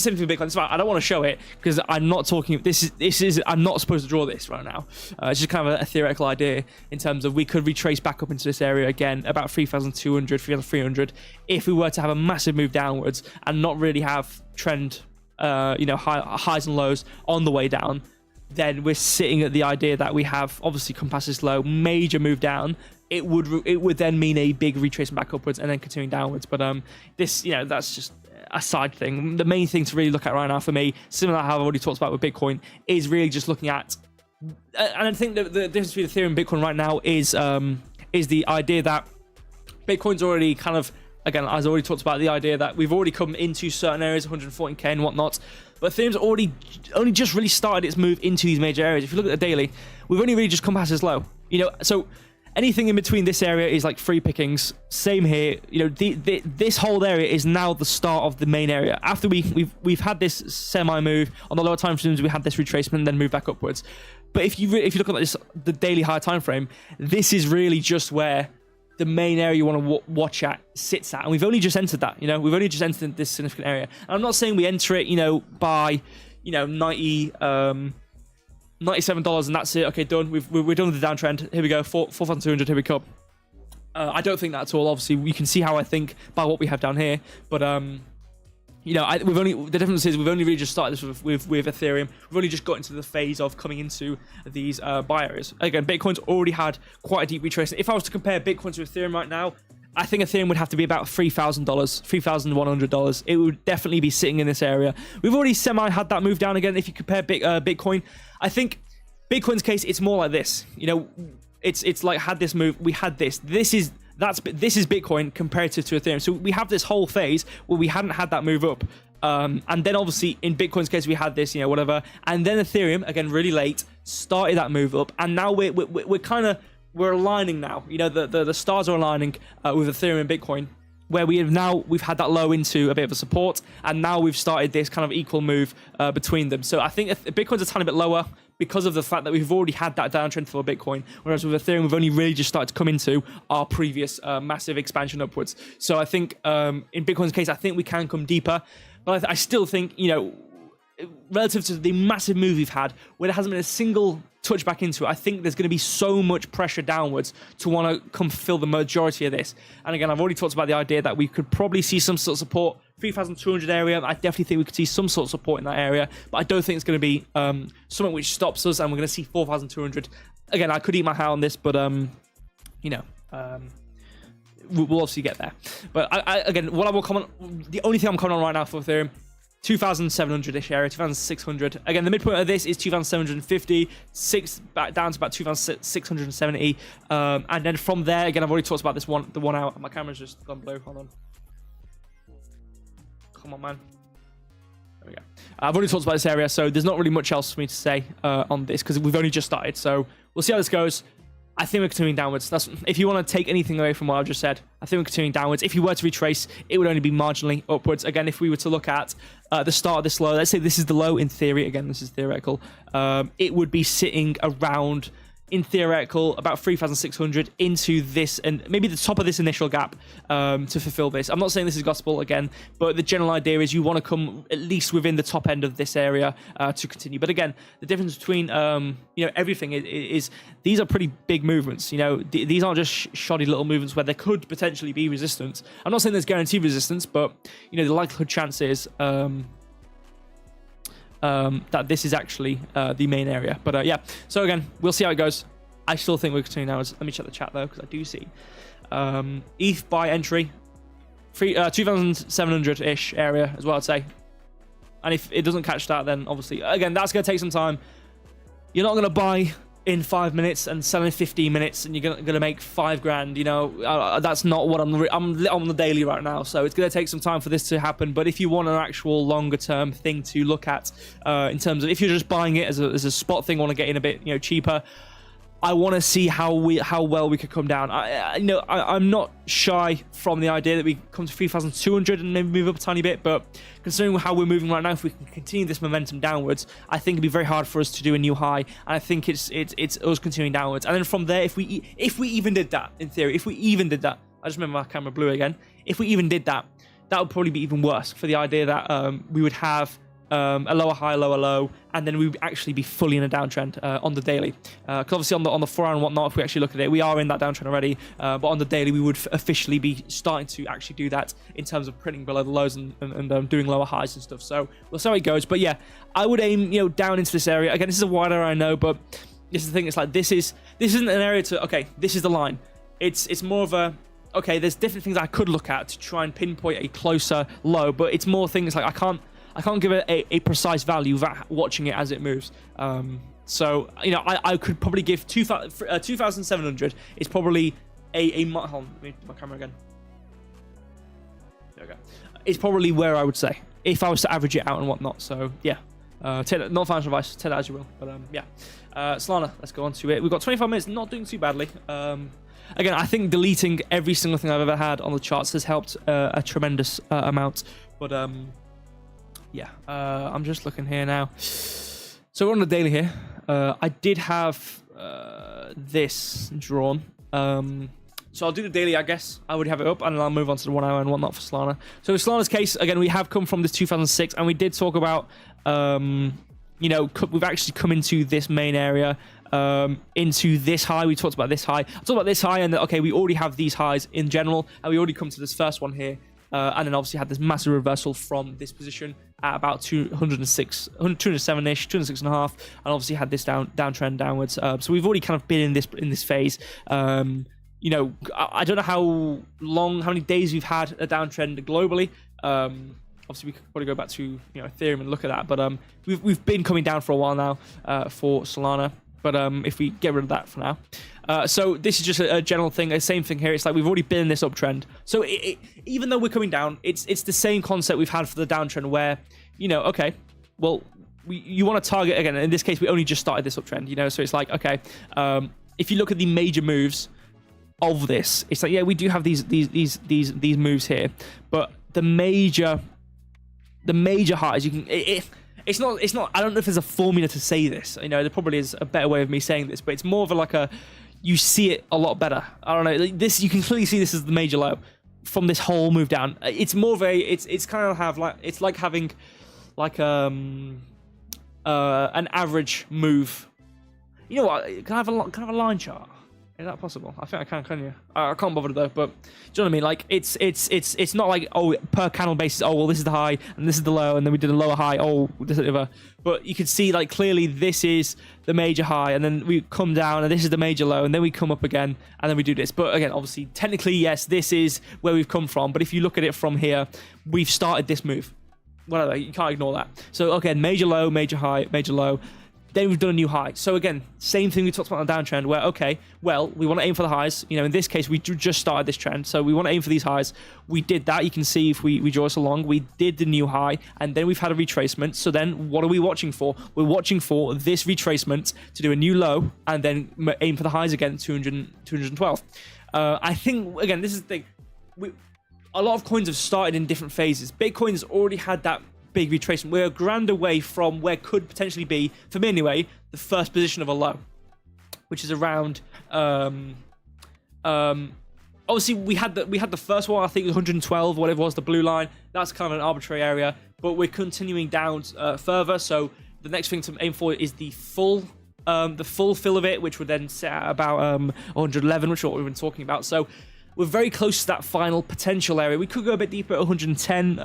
Speaker 1: simply Bitcoin. So I don't want to show it because I'm not talking. This is I'm not supposed to draw this right now. It's just kind of a theoretical idea in terms of we could retrace back up into this area again, about 3,200, 3,300, if we were to have a massive move downwards and not really have trend, you know, highs and lows on the way down. Then we're sitting at the idea that we have obviously come past this low, major move down. It would then mean a big retracement back upwards and then continuing downwards. But this, you know, that's just a side thing. The main thing to really look at right now for me, similar to how I've already talked about with Bitcoin, is really just looking at, and I think that the difference between Ethereum and Bitcoin right now is the idea that Bitcoin's already kind of, again, as I already talked about, the idea that we've already come into certain areas, 114k and whatnot, but Ethereum's only just really started its move into these major areas. If you look at the daily, we've only really just come past this low. You know, so anything in between this area is like free pickings. Same here. You know, this whole area is now the start of the main area. After we've had this semi move on the lower time frames, we had this retracement and then move back upwards. But if you look at this, the daily higher time frame, this is really just where the main area you want to watch at sits at, and we've only just entered that. You know, we've only just entered this significant area. And I'm not saying we enter it, you know, by, you know, $97 and that's it. Okay, done. We're done with the downtrend. Here we go. 4,200. Here we come. I don't think that at all. Obviously, you can see how I think by what we have down here. But you know, the difference is we've only really just started this with Ethereum. We've only just got into the phase of coming into these buy areas. Again, Bitcoin's already had quite a deep retracement. If I was to compare Bitcoin to Ethereum right now, I think Ethereum would have to be about $3,000, $3,100. It would definitely be sitting in this area. We've already semi had that move down again. If you compare Bitcoin, I think Bitcoin's case, it's more like this. You know, it's like had this move, we had this. This is Bitcoin comparative to Ethereum. So we have this whole phase where we hadn't had that move up. And then obviously in Bitcoin's case, we had this, you know, whatever. And then Ethereum, again, really late, started that move up. And now we're aligning now. You know, the stars are aligning with Ethereum and Bitcoin, where we've had that low into a bit of a support. And now we've started this kind of equal move between them. So I think Bitcoin's a tiny bit lower because of the fact that we've already had that downtrend for Bitcoin, whereas with Ethereum, we've only really just started to come into our previous massive expansion upwards. So I think in Bitcoin's case, I think we can come deeper, but I still think, you know, relative to the massive move we've had, where there hasn't been a single touch back into it, I think there's going to be so much pressure downwards to want to come fill the majority of this. And again, I've already talked about the idea that we could probably see some sort of support, 3,200 area. I definitely think we could see some sort of support in that area, but I don't think it's going to be something which stops us, and we're going to see 4,200. Again, I could eat my hat on this, but you know, we'll obviously get there. But again, what I will comment, the only thing I'm commenting on right now for Ethereum, 2,700-ish area, 2,600. Again, the midpoint of this is 2,750, back down to about 2,670. And then from there, again, I've already talked about this one, the 1 hour. My camera's just gone blue. Hold on. Come on, man. There we go. I've already talked about this area, so there's not really much else for me to say on this because we've only just started. So we'll see how this goes. I think we're continuing downwards. That's if you want to take anything away from what I just said. I think we're continuing downwards. If you were to retrace, it would only be marginally upwards. Again, if we were to look at the start of this low, let's say this is the low in theory. Again, this is theoretical. It would be sitting around, in theoretical, about 3,600 into this, and maybe the top of this initial gap to fulfill this. I'm not saying this is gospel again, but the general idea is you want to come at least within the top end of this area to continue. But again, the difference between everything is these are pretty big movements. These aren't just shoddy little movements where there could potentially be resistance. I'm not saying there's guaranteed resistance, but the likelihood chance is that this is actually the main area. But yeah, so again, we'll see how it goes. I still think we're continuing now. Let me check the chat though, because I do see ETH buy entry 2,700-ish area as well, I'd say. And if it doesn't catch that, then obviously again that's going to take some time. You're not going to buy in 5 minutes and sell in 15 minutes and you're gonna make 5 grand. That's not what I'm on the daily right now, so it's gonna take some time for this to happen. But if you want an actual longer term thing to look at, in terms of if you're just buying it as a spot thing, want to get in a bit cheaper, I want to see how well we could come down. I'm not shy from the idea that we come to 3,200 and maybe move up a tiny bit, but considering how we're moving right now, if we can continue this momentum downwards, I think it'd be very hard for us to do a new high. And I think it's us continuing downwards. And then from there, if we even did that, in theory, if we even did that, I just remember my camera blew again. If we even did that, that would probably be even worse, for the idea that we would have a lower high, lower low, and then we would actually be fully in a downtrend on the daily. Because obviously on the 4 hour and whatnot, if we actually look at it, we are in that downtrend already. But on the daily, we would officially be starting to actually do that in terms of printing below the lows and doing lower highs and stuff. So we'll see how it goes. But yeah, I would aim down into this area. Again, this is a wide area, I know, but this is the thing. It's like this isn't an area to, okay, this is the line. It's more of a, okay, there's different things I could look at to try and pinpoint a closer low, but it's more things like I can't give it a precise value without watching it as it moves. So I could probably give 2,700 is probably hold on, let me do my camera again. There we go. It's probably where I would say if I was to average it out and whatnot. So yeah, not financial advice, take that as you will. But yeah, Solana, let's go on to it. We've got 25 minutes, not doing too badly. Again, I think deleting every single thing I've ever had on the charts has helped a tremendous amount. But yeah, I'm just looking here now. So we're on the daily here. I did have this drawn. So I'll do the daily, I guess. I would have it up, and then I'll move on to the 1 hour and whatnot for Solana. So in Solana's case, again, we have come from this 2006, and we did talk about, we've actually come into this main area, into this high. We talked about this high. I talked about this high, and okay, we already have these highs in general, and we already come to this first one here. And then obviously had this massive reversal from this position at about 207-ish, 206.5, and obviously had this downtrend downwards. So we've already kind of been in this phase. I don't know how many days we've had a downtrend globally. Obviously, we could probably go back to Ethereum and look at that, but we've been coming down for a while now for Solana. But if we get rid of that for now. So this is just a general thing, the same thing here. It's like we've already been in this uptrend. So even though we're coming down, it's the same concept we've had for the downtrend where, okay, well, you want to target, again, in this case, we only just started this uptrend, so it's like, okay, if you look at the major moves of this, it's like, yeah, we do have these moves here, but the major highs, you can, it's not, I don't know if there's a formula to say this, there probably is a better way of me saying this, but it's more of you see it a lot better. I don't know, this, you can clearly see this as the major low from this whole move down. It's more of it's kind of it's like having an average move. You know what, can I have a line chart? Is that possible? I think I can you? I can't bother though, but do you know what I mean? Like it's not like, oh, per candle basis, oh well, this is the high and this is the low, and then we did a lower high, oh, this is the other. But you can see like clearly this is the major high, and then we come down and this is the major low, and then we come up again, and then we do this. But again, obviously, technically, yes, this is where we've come from. But if you look at it from here, we've started this move. Whatever, you can't ignore that. So okay, major low, major high, major low. then we've done a new high. So again, same thing we talked about on the downtrend, where, okay, well, we want to aim for the highs. You know, in this case, we just started this trend, so we want to aim for these highs. We did that. You can see if we draw us along, we did the new high, and then we've had a retracement. So then what are we watching for? We're watching for this retracement to do a new low, and then aim for the highs again, 212. I think, again, this is the thing. A lot of coins have started in different phases. Bitcoin's already had that big retracement. We're a grand away from where could potentially be, for me anyway, the first position of a low, which is around obviously we had the first one, I think it was 112, whatever it was, the blue line. That's kind of an arbitrary area, but we're continuing down further. So the next thing to aim for is the full fill of it, which would then set at about 111, which is what we've been talking about. So we're very close to that final potential area. We could go a bit deeper at 110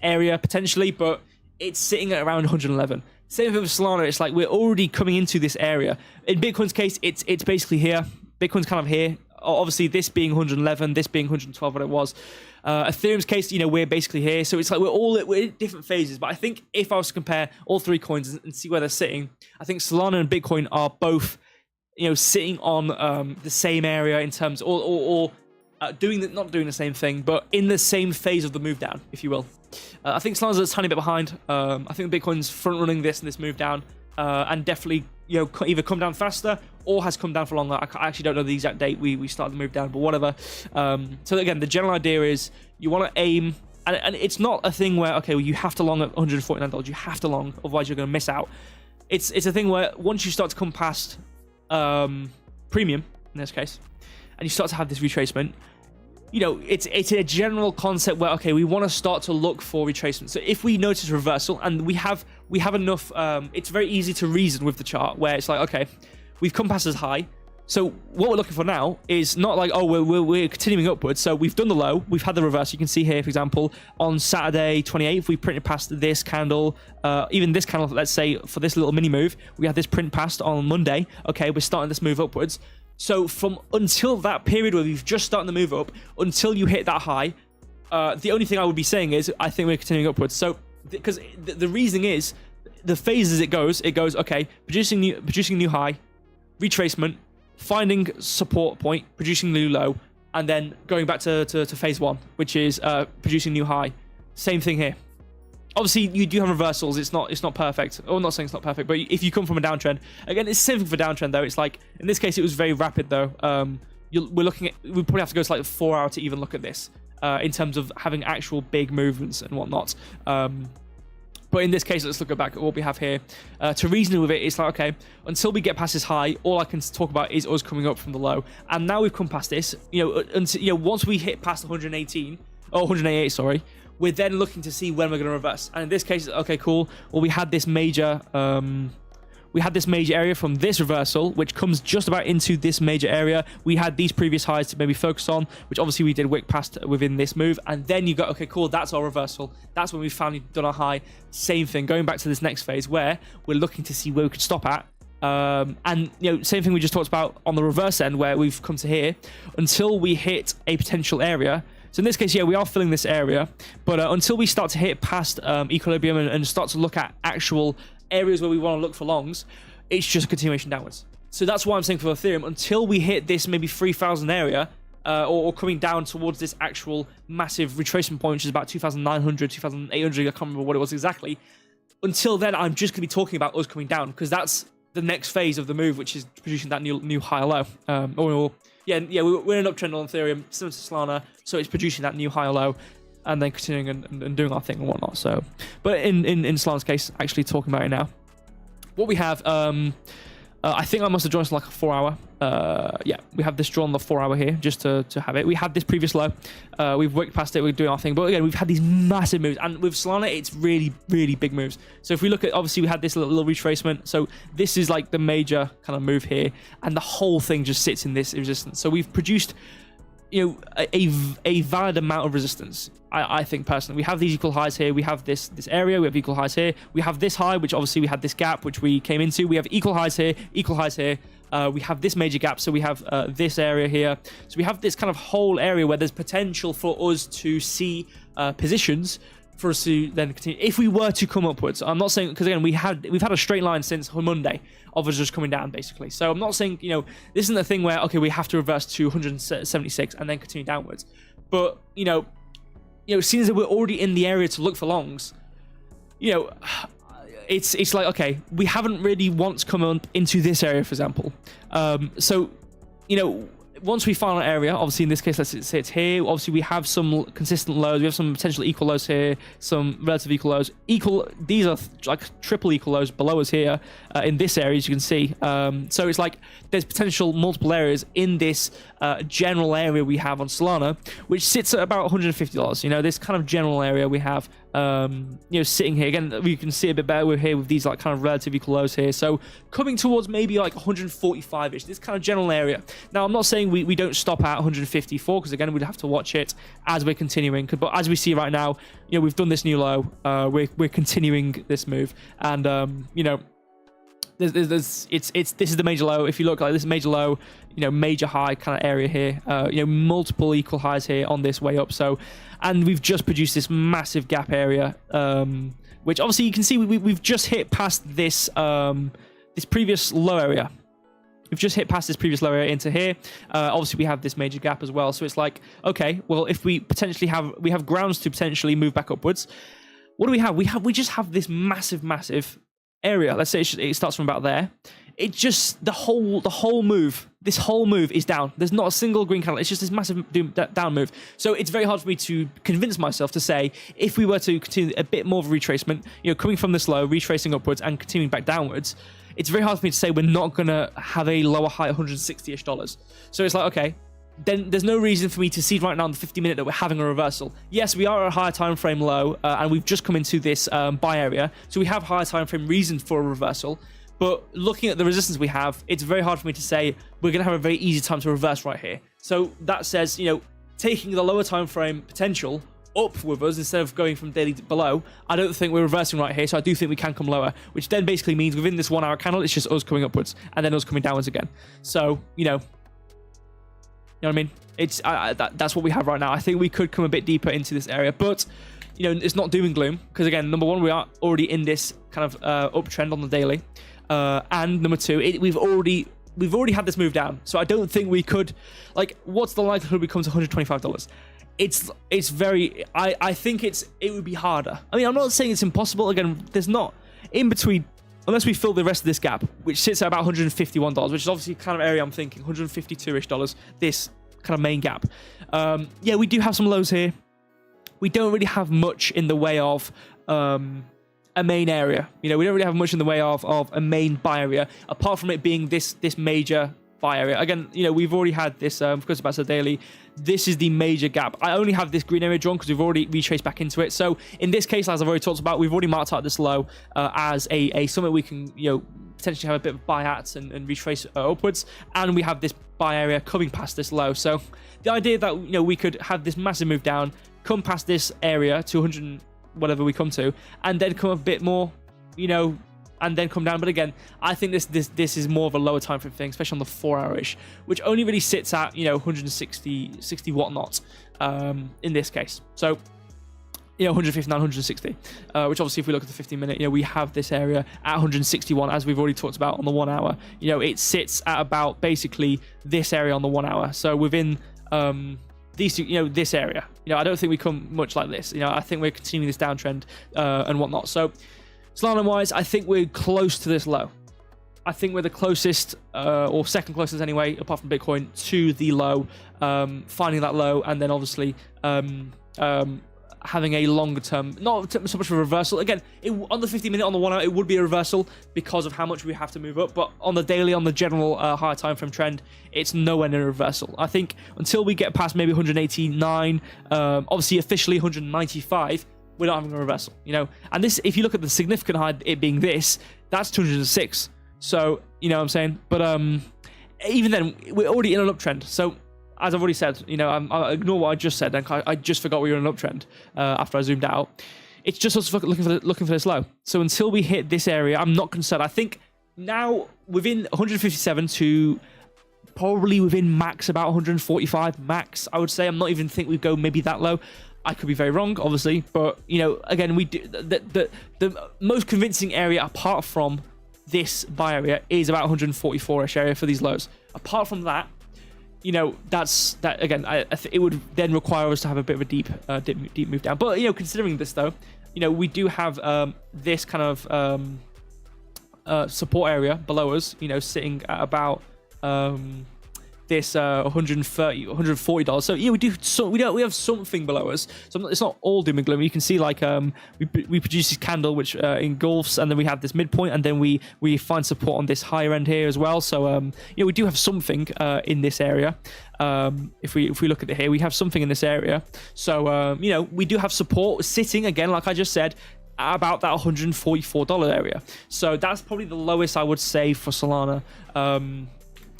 Speaker 1: area potentially, but it's sitting at around 111. Same with Solana. It's like we're already coming into this area. In Bitcoin's case, it's basically here. Bitcoin's kind of here. Obviously, this being 111, this being 112, what it was. Ethereum's case, you know, we're basically here. So it's like we're in different phases. But I think if I was to compare all three coins and see where they're sitting, I think Solana and Bitcoin are both, you know, sitting on the same area in terms, or not doing the same thing, but in the same phase of the move down, if you will. I think Solana's a tiny bit behind. I think Bitcoin's front running this move down, and definitely, you know, either come down faster or has come down for longer. I actually don't know the exact date we started the move down, but whatever. So again, the general idea is you want to aim, and it's not a thing where, okay, well, you have to long at $149. You have to long, otherwise you're going to miss out. It's a thing where once you start to come past premium in this case, and you start to have this retracement, you know, it's a general concept where, okay, we want to start to look for retracement. So if we notice reversal, and we have enough, it's very easy to reason with the chart where it's like, okay, we've come past as high. So what we're looking for now is not like, oh, we're continuing upwards. So we've done the low, we've had the reverse. You can see here, for example, on Saturday 28th, we printed past this candle, even this candle, let's say, for this little mini move, we had this print past on Monday. Okay, we're starting this move upwards. So from until that period where we've just started the move up, until you hit that high, the only thing I would be saying is I think we're continuing upwards. So because the reason is the phases it goes, okay, producing new high, retracement, finding support point, producing new low, and then going back to phase one, which is producing new high. Same thing here. Obviously, you do have reversals. It's not perfect. I'm not saying it's not perfect, but if you come from a downtrend, again, it's the same thing for downtrend though. It's like in this case, it was very rapid though. We're looking at, we probably have to go to like 4 hours to even look at this in terms of having actual big movements and whatnot. But in this case, let's look back at what we have here. To reason with it, it's like, okay, until we get past this high, all I can talk about is us coming up from the low. And now we've come past this, once we hit past 188, sorry, we're then looking to see when we're going to reverse. And in this case, okay, cool. Well, we had this major area from this reversal, which comes just about into this major area. We had these previous highs to maybe focus on, which obviously we did wick past within this move. And then you go, okay, cool, that's our reversal. That's when we finally done our high. Same thing, going back to this next phase where we're looking to see where we could stop at. And same thing we just talked about on the reverse end where we've come to here until we hit a potential area. So in this case, yeah, we are filling this area, but until we start to hit past equilibrium and start to look at actual areas where we want to look for longs, it's just a continuation downwards. So that's why I'm saying for Ethereum, until we hit this maybe 3,000 area, or coming down towards this actual massive retracement point, which is about 2,900, 2,800, I can't remember what it was exactly. Until then, I'm just going to be talking about us coming down, because that's the next phase of the move, which is producing that new high low. We're in an uptrend on Ethereum, similar to Solana, so it's producing that new high low, and then continuing and doing our thing and whatnot. So, but in Solana's case, actually talking about it now, what we have, I think I must have joined like a 4 hour. We have this drawn the 4 hour here just to have it. We had this previous low. We've worked past it. We're doing our thing. But again, we've had these massive moves. And with Solana, it's really, really big moves. So if we look at, obviously, we had this little retracement. So this is like the major kind of move here. And the whole thing just sits in this resistance. So we've produced, a valid amount of resistance. I think personally, we have these equal highs here. We have this area. We have equal highs here. We have this high, which obviously we had this gap, which we came into. We have equal highs here, equal highs here. We have this major gap, so we have this area here. So we have this kind of whole area where there's potential for us to see positions for us to then continue. If we were to come upwards, I'm not saying, because again, we've had a straight line since Monday of us just coming down, basically. So I'm not saying, you know, this isn't a thing where, okay, we have to reverse to 176 and then continue downwards. But, you know, seeing as we're already in the area to look for longs, you know, it's like, okay, we haven't really once come on into this area, for example. So, you know, once we find an area, obviously in this case, let's say it's here. Obviously, we have some consistent lows. We have some potential equal lows here, some relative equal lows. These are like triple equal lows below us here in this area, as you can see. So it's like there's potential multiple areas in this general area we have on Solana, which sits at about $150. You know, this kind of general area we have, you know, sitting here. Again, we can see a bit better. We're here with these like kind of relative equal lows here. So coming towards maybe like 145-ish, this kind of general area. Now, I'm not saying we don't stop at 154, because again, we'd have to watch it as we're continuing. But as we see right now, you know, we've done this new low. We're continuing this move, and you know, this is the major low. If you look like this major low, you know, major high kind of area here. You know, multiple equal highs here on this way up. So, and we've just produced this massive gap area, which obviously you can see we've just hit past this this previous low area. We've just hit past this previous low area into here. Obviously, we have this major gap as well. So it's like, okay, well, if we potentially have grounds to potentially move back upwards. What do we have? We just have this massive area. Let's say it starts from about there. It just the whole move. This whole move is down. There's not a single green candle. It's just this massive down move. So it's very hard for me to convince myself to say, if we were to continue a bit more of a retracement, you know, coming from this low, retracing upwards and continuing back downwards, it's very hard for me to say we're not gonna have a lower high $160-ish. So it's like, okay, then there's no reason for me to see right now in the 50-minute that we're having a reversal. Yes, we are at a higher time frame low, and we've just come into this buy area, so we have higher time frame reason for a reversal. But looking at the resistance we have, it's very hard for me to say we're going to have a very easy time to reverse right here. So that says, you know, taking the lower time frame potential up with us instead of going from daily below, I don't think we're reversing right here. So I do think we can come lower, which then basically means within this 1 hour candle, it's just us coming upwards and then us coming downwards again. So, you know what I mean? It's that's what we have right now. I think we could come a bit deeper into this area, but you know, it's not doom and gloom, because again, number one, we are already in this kind of uptrend on the daily. And number two, we've already had this move down, so I don't think we could, like, what's the likelihood we come to $125? It's very, I think it would be harder. I mean, I'm not saying it's impossible. Again, there's not in between, unless we fill the rest of this gap, which sits at about $151, which is obviously kind of area I'm thinking, $152-ish, this kind of main gap. Yeah, we do have some lows here. We don't really have much in the way of a main area. You know, we don't really have much in the way of a main buy area, apart from it being this major buy area. Again, you know, we've already had this, because about the daily, this is the major gap. I only have this green area drawn because we've already retraced back into it. So in this case, as I've already talked about, we've already marked out this low as a something we can, you know, potentially have a bit of buy at and retrace upwards. And we have this buy area coming past this low. So the idea that, you know, we could have this massive move down, come past this area to 100 whatever we come to, and then come a bit more, you know, and then come down. But again, I think this is more of a lower time frame thing, especially on the 4 hour-ish, which only really sits at, you know, 160 whatnot in this case. So, you know, 159, 160, which obviously if we look at the 15-minute, you know, we have this area at 161, as we've already talked about on the 1 hour. You know, it sits at about basically this area on the 1 hour. So within these two, you know, this area, you know, I don't think we come much like this. You know, I think we're continuing this downtrend and whatnot. So Solana wise, I think we're close to this low. I think we're the closest, or second closest anyway, apart from Bitcoin, to the low, finding that low, and then obviously having a longer term, not so much of a reversal. Again, on the 50-minute, on the 1 hour, it would be a reversal because of how much we have to move up. But on the daily, on the general higher time frame trend, it's nowhere near a reversal. I think until we get past maybe 189, obviously officially 195, we're not having a reversal, you know. And this, if you look at the significant high, it being this, that's 206. So, you know what I'm saying? But even then, we're already in an uptrend. So, as I've already said, you know, I ignore what I just said, and I just forgot we were in an uptrend after I zoomed out. It's just us looking for this low. So until we hit this area, I'm not concerned. I think now within 157 to probably within max about 145 max, I would say. I'm not even think we'd go maybe that low. I could be very wrong, obviously, but you know, again, we do the most convincing area apart from this buy area is about 144ish area for these lows. Apart from that, you know, that again, it would then require us to have a bit of a deep move down. But you know, considering this though, you know, we do have this kind of support area below us, you know, sitting at about this $140. So yeah, we have something below us. So it's not all doom and gloom. You can see like we produce this candle which engulfs, and then we have this midpoint, and then we find support on this higher end here as well. So you know, we do have something in this area. If we look at it here, we have something in this area. So you know, we do have support sitting again, like I just said, at about that $144 area. So that's probably the lowest I would say for Solana.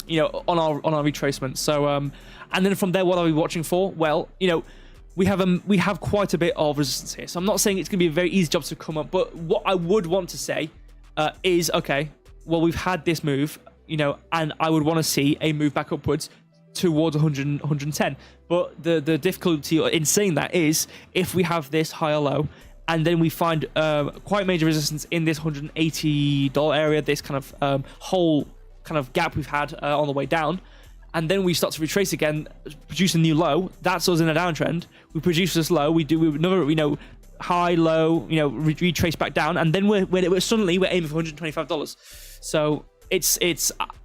Speaker 1: You know, on our retracement. So and then from there, what are we watching for? Well, you know, we have quite a bit of resistance here. So I'm not saying it's going to be a very easy job to come up, but what I would want to say is, okay, well, we've had this move, you know, and I would want to see a move back upwards towards 100, 110. But the difficulty in saying that is if we have this higher low, and then we find quite major resistance in this $180 area, this kind of whole kind of gap we've had on the way down, and then we start to retrace again, produce a new low. That's us in a downtrend. We produce this low, we another, you know, high, low, you know, retrace back down, and then we're suddenly aiming for $125. So it's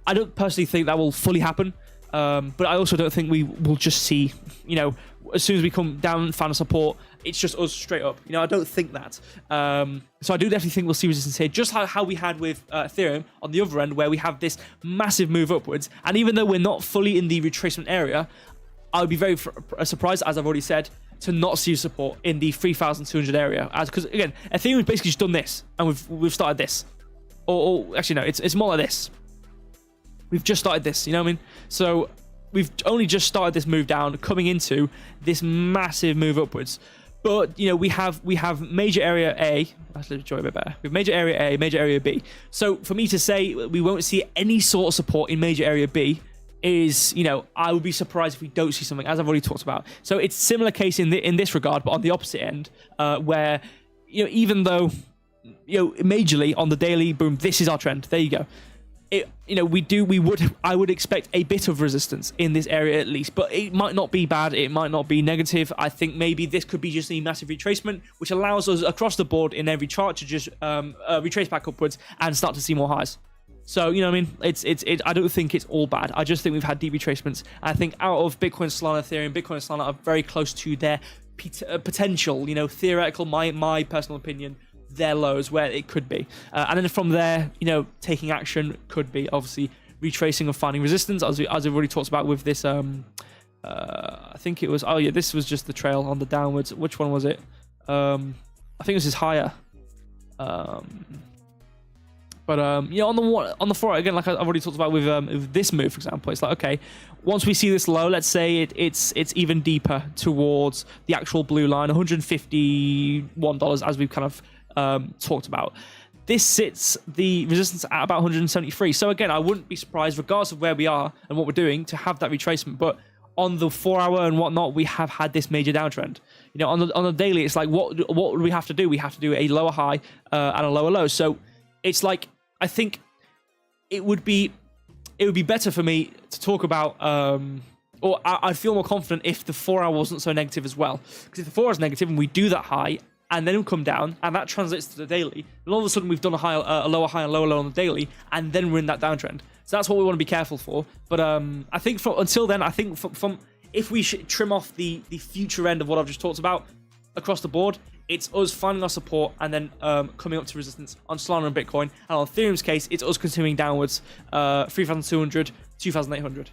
Speaker 1: I don't personally think that will fully happen, but I also don't think we will just see, you know, as soon as we come down, find a support, it's just us straight up. You know, I don't think that. So I do definitely think we'll see resistance here, just how we had with Ethereum on the other end, where we have this massive move upwards. And even though we're not fully in the retracement area, I would be very surprised, as I've already said, to not see support in the 3,200 area. Because again, Ethereum has basically just done this, and we've started this. Or actually, no, it's more like this. We've just started this. You know what I mean? So we've only just started this move down, coming into this massive move upwards. But you know, we have major area A. Let's enjoy a bit better. We have major area A, major area B. So for me to say we won't see any sort of support in major area B is, you know, I would be surprised if we don't see something, as I've already talked about. So it's a similar case in this regard, but on the opposite end, where, you know, even though, you know, majorly on the daily, boom, this is our trend. There you go. You know, I would expect a bit of resistance in this area at least, but it might not be bad, it might not be negative. I think maybe this could be just a massive retracement, which allows us across the board in every chart to just retrace back upwards and start to see more highs. So, you know what I mean? I don't think it's all bad. I just think we've had deep retracements. I think out of Bitcoin, Solana, Ethereum, Bitcoin and Solana are very close to their potential, you know, theoretical, my personal opinion, their lows where it could be, and then from there, you know, taking action could be obviously retracing and finding resistance, as we've already talked about with this. I think it was, oh yeah, this was just the trail on the downwards. Which one was it? I think it was his higher. But you know, on the floor again, like I've already talked about with this move, for example, it's like, okay, once we see this low, let's say it's even deeper towards the actual blue line, $151, as we've kind of talked about. This sits the resistance at about 173. So again, I wouldn't be surprised, regardless of where we are and what we're doing, to have that retracement. But on the 4 hour and whatnot, we have had this major downtrend. You know, on the daily, it's like, what would we have to do? We have to do a lower high and a lower low. So it's like, I think it would be better for me to talk about, or I'd feel more confident if the 4 hour wasn't so negative as well. Because if the 4 hour is negative and we do that high, and then we come down, and that translates to the daily, and all of a sudden we've done a lower high and lower low on the daily, and then we're in that downtrend. So that's what we want to be careful for. But I think until then, I think from if we should trim off the future end of what I've just talked about across the board, it's us finding our support and then coming up to resistance on Solana and Bitcoin. And on Ethereum's case, it's us continuing downwards, 3,200, 2,800.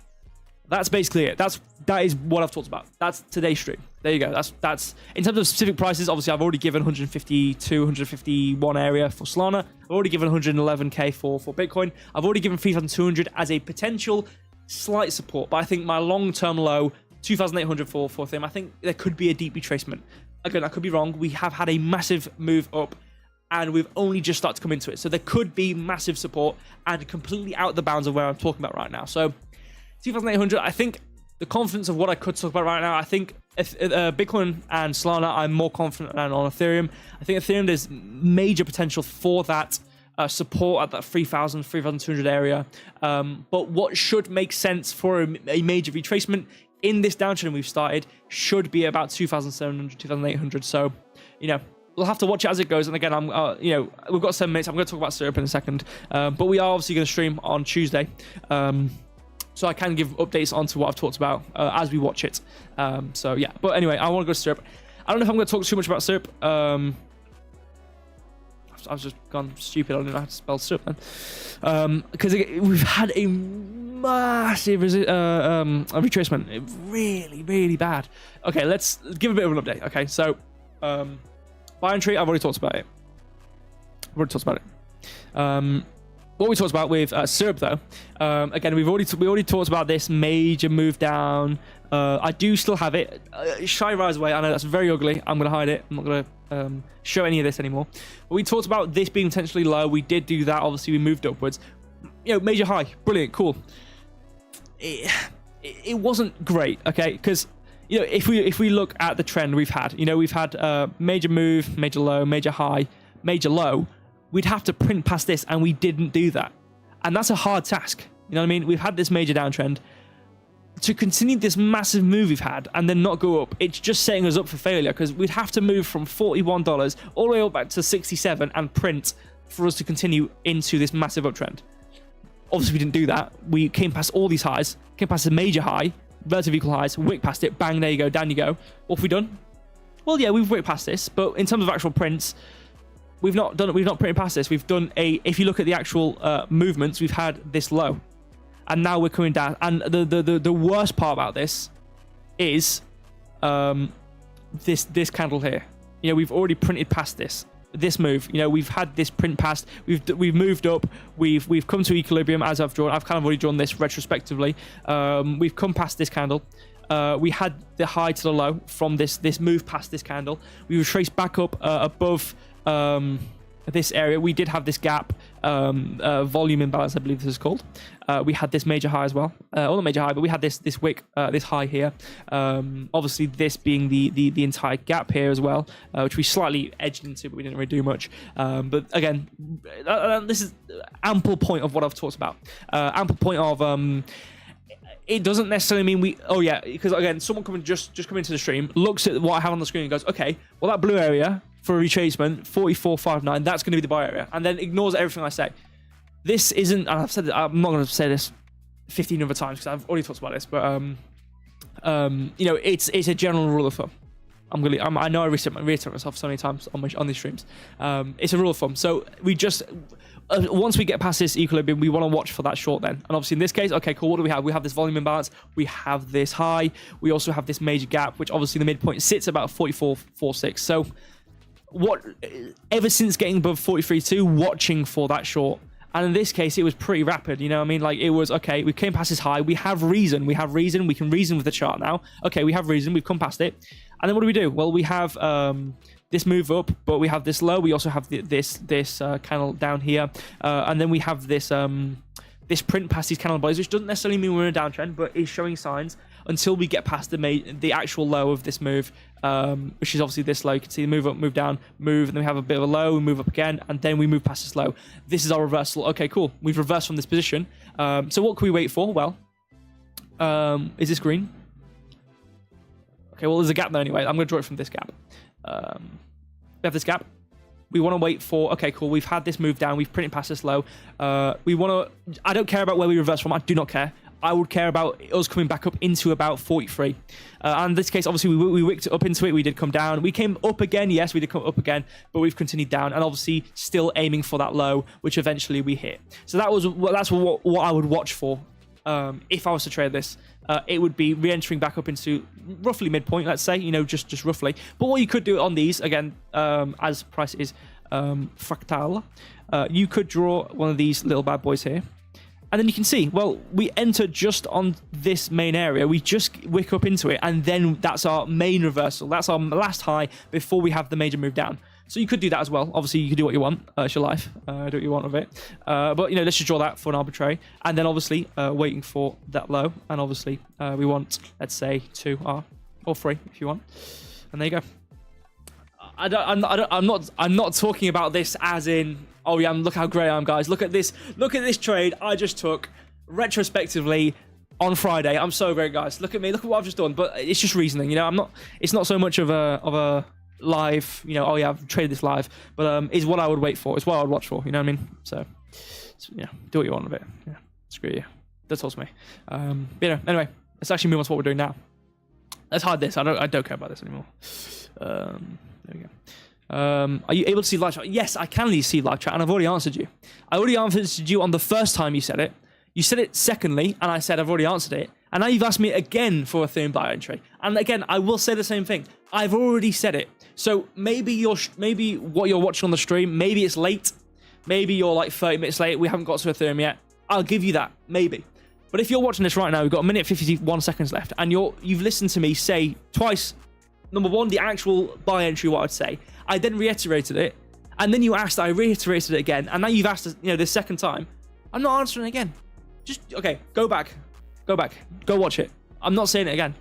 Speaker 1: That's basically it. That is what I've talked about. That's today's stream. There you go. That's in terms of specific prices. Obviously, I've already given 152, 151 area for Solana. I've already given 111k for Bitcoin. I've already given 3,200 as a potential slight support. But I think my long-term low, 2,800 for Ethereum, I think there could be a deep retracement. Again, I could be wrong. We have had a massive move up, and we've only just started to come into it. So there could be massive support and completely out the bounds of where I'm talking about right now. So 2,800, I think the confidence of what I could talk about right now, I think if, Bitcoin and Solana, I'm more confident than on Ethereum. I think Ethereum, there's major potential for that support at that 3,000, 3,200 area. But what should make sense for a major retracement in this downtrend we've started should be about 2,700, 2,800. So, you know, we'll have to watch it as it goes. And again, you know, we've got 7 minutes. I'm going to talk about syrup in a second. But we are obviously going to stream on Tuesday. So I can give updates onto what I've talked about as we watch it. So yeah, but anyway, I want to go to syrup. I don't know if I'm going to talk too much about syrup. I've just gone stupid. I don't know how to spell syrup then. Because we've had a massive retracement. Really, really bad. Okay, let's give a bit of an update. Okay, so Binary, I've already talked about it. What we talked about with syrup though, again, we already talked about this major move down. I do still have it. Shy rise away. I know that's very ugly. I'm gonna hide it. I'm not gonna show any of this anymore. But we talked about this being potentially low. We did do that. Obviously, we moved upwards. You know, major high. Brilliant. Cool. It wasn't great. Okay, because you know, if we look at the trend we've had, you know, we've had major move, major low, major high, major low. We'd have to print past this, and we didn't do that. And that's a hard task. You know what I mean? We've had this major downtrend. To continue this massive move we've had and then not go up, it's just setting us up for failure, because we'd have to move from $41 all the way up back to 67 and print for us to continue into this massive uptrend. Obviously, we didn't do that. We came past all these highs, came past a major high, relative equal highs, wicked past it, bang, there you go, down you go. What have we done? Well, yeah, we've wicked past this, but in terms of actual prints, we've not printed past this. We've done if you look at the actual movements, we've had this low, and now we're coming down. And the worst part about this is this candle here. You know, we've already printed past this move. You know, we've had this print past. We've moved up. We've come to equilibrium as I've drawn. I've kind of already drawn this retrospectively. We've come past this candle. We had the high to the low from this move past this candle. We retraced back up above this area. We did have this gap, volume imbalance, I believe this is called. We had this major high as well, or not major high, but we had this wick, this high here. Obviously, this being the entire gap here as well, which we slightly edged into, but we didn't really do much. But again, this is ample point of what I've talked about. Ample point of it doesn't necessarily mean we. Oh yeah, because again, someone coming just come into the stream, looks at what I have on the screen and goes, okay, well that blue area for a retracement 44.59, that's going to be the buy area, and then ignores everything I say. This isn't, and I've said it, I'm not going to say this 15 other times because I've already talked about this, but you know, it's a general rule of thumb. I know I reiterate myself so many times on these streams. It's a rule of thumb. So we just once we get past this equilibrium, we want to watch for that short then. And obviously in this case, okay, cool. What do we have? We have this volume imbalance. We have this high. We also have this major gap, which obviously the midpoint sits about 44.46. So ever since getting above 43.2, watching for that short. And in this case, it was pretty rapid. You know what I mean? Like, it was, okay, we came past this high. We have reason. We can reason with the chart now. Okay, we have reason. We've come past it. And then what do we do? Well, we have this move up, but we have this low. We also have this candle down here. And then we have this print past these candle bodies, which doesn't necessarily mean we're in a downtrend, but is showing signs until we get past the actual low of this move, which is obviously this low. You can see the move up, move down, move, and then we have a bit of a low, we move up again, and then we move past this low. This is our reversal. Okay, cool. We've reversed from this position. So what can we wait for? Well, is this green? Okay, well, there's a gap there anyway. I'm going to draw it from this gap. We have this gap. We want to wait for, okay, cool. We've had this move down. We've printed past this low. We want to, I don't care about where we reverse from. I do not care. I would care about us coming back up into about 43. And in this case, obviously, we wicked up into it. We did come down. We came up again. Yes, we did come up again, but we've continued down and obviously still aiming for that low, which eventually we hit. So that's what I would watch for if I was to trade this. It would be re-entering back up into roughly midpoint, let's say, you know, just roughly. But what you could do on these, again, as price is fractal, you could draw one of these little bad boys here. And then you can see, well, we enter just on this main area. We just wick up into it. And then that's our main reversal. That's our last high before we have the major move down. So you could do that as well. Obviously, you can do what you want. It's your life. Do what you want with it. But, you know, let's just draw that for an arbitrary. And then, obviously, waiting for that low. And, obviously, we want, let's say, 2R or 3 if you want. And there you go. I'm not talking about this as in, oh, yeah, look how great I am, guys. Look at this trade I just took retrospectively on Friday. I'm so great, guys. Look at me. Look at what I've just done. But it's just reasoning, you know. It's not so much of a live, you know, oh yeah, I've traded this live, but is what I would wait for. It's what I would watch for, you know what I mean? So yeah, do what you want with it. Yeah, screw you. That tells me. You know, anyway, let's actually move on to what we're doing now. Let's hide this. I don't care about this anymore. There we go. Are you able to see live chat? Yes, I can see live chat, and I've already answered you. I already answered you on the first time you said it. You said it secondly, and I said I've already answered it. And now you've asked me again for a Ethereum buy entry. And again, I will say the same thing. I've already said it. So maybe what you're watching on the stream, maybe it's late. Maybe you're like 30 minutes late. We haven't got to Ethereum yet. I'll give you that, maybe. But if you're watching this right now, we've got a minute 51 seconds left, and you've listened to me say twice, number one, the actual buy entry, what I'd say. I then reiterated it, and then you asked, I reiterated it again, and now you've asked, you know, this second time. I'm not answering again. Just, okay, go back, go watch it. I'm not saying it again.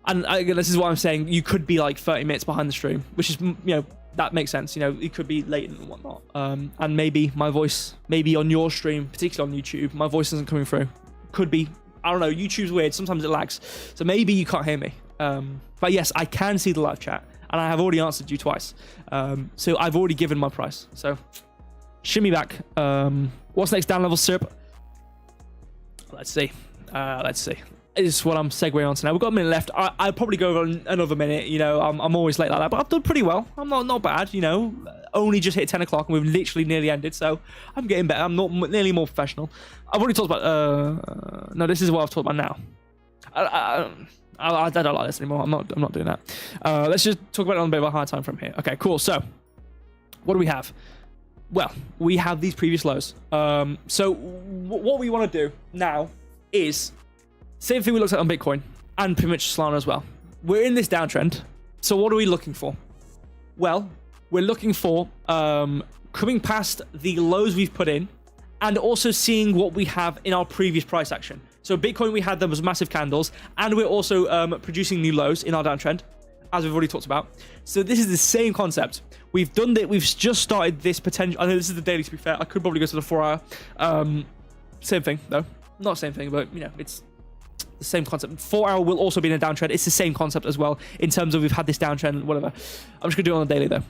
Speaker 1: And this is what I'm saying. You could be like 30 minutes behind the stream, which is, you know, that makes sense. You know, it could be late and whatnot. And maybe my voice, maybe on your stream, particularly on YouTube, my voice isn't coming through. Could be, I don't know. YouTube's weird. Sometimes it lags. So maybe you can't hear me. But yes, I can see the live chat, and I have already answered you twice. So I've already given my price. So shimmy back. What's next down level, Sirp? Let's see. This is what I'm segueing on to now. We've got a minute left. I'll probably go over another minute. You know, I'm always late like that, but I've done pretty well. I'm not bad, you know. Only just hit 10 o'clock, and we've literally nearly ended, so I'm getting better. I'm not nearly more professional. I've already talked about... no, this is what I've talked about now. I don't like this anymore. I'm not doing that. Let's just talk about it on a bit of a higher time frame here. Okay, cool. So, what do we have? Well, we have these previous lows. So, what we want to do now is... Same thing we looked at on Bitcoin and pretty much Solana as well. We're in this downtrend. So what are we looking for? Well, we're looking for coming past the lows we've put in and also seeing what we have in our previous price action. So Bitcoin, we had them as massive candles, and we're also producing new lows in our downtrend, as we've already talked about. So this is the same concept. We've done that. We've just started this potential. I know this is the daily, to be fair. I could probably go to the 4-hour. Same thing, though. Not the same thing, but, you know, it's the same concept. 4-hour will also be in a downtrend. It's the same concept as well in terms of we've had this downtrend, whatever. I'm just gonna do it on the daily though.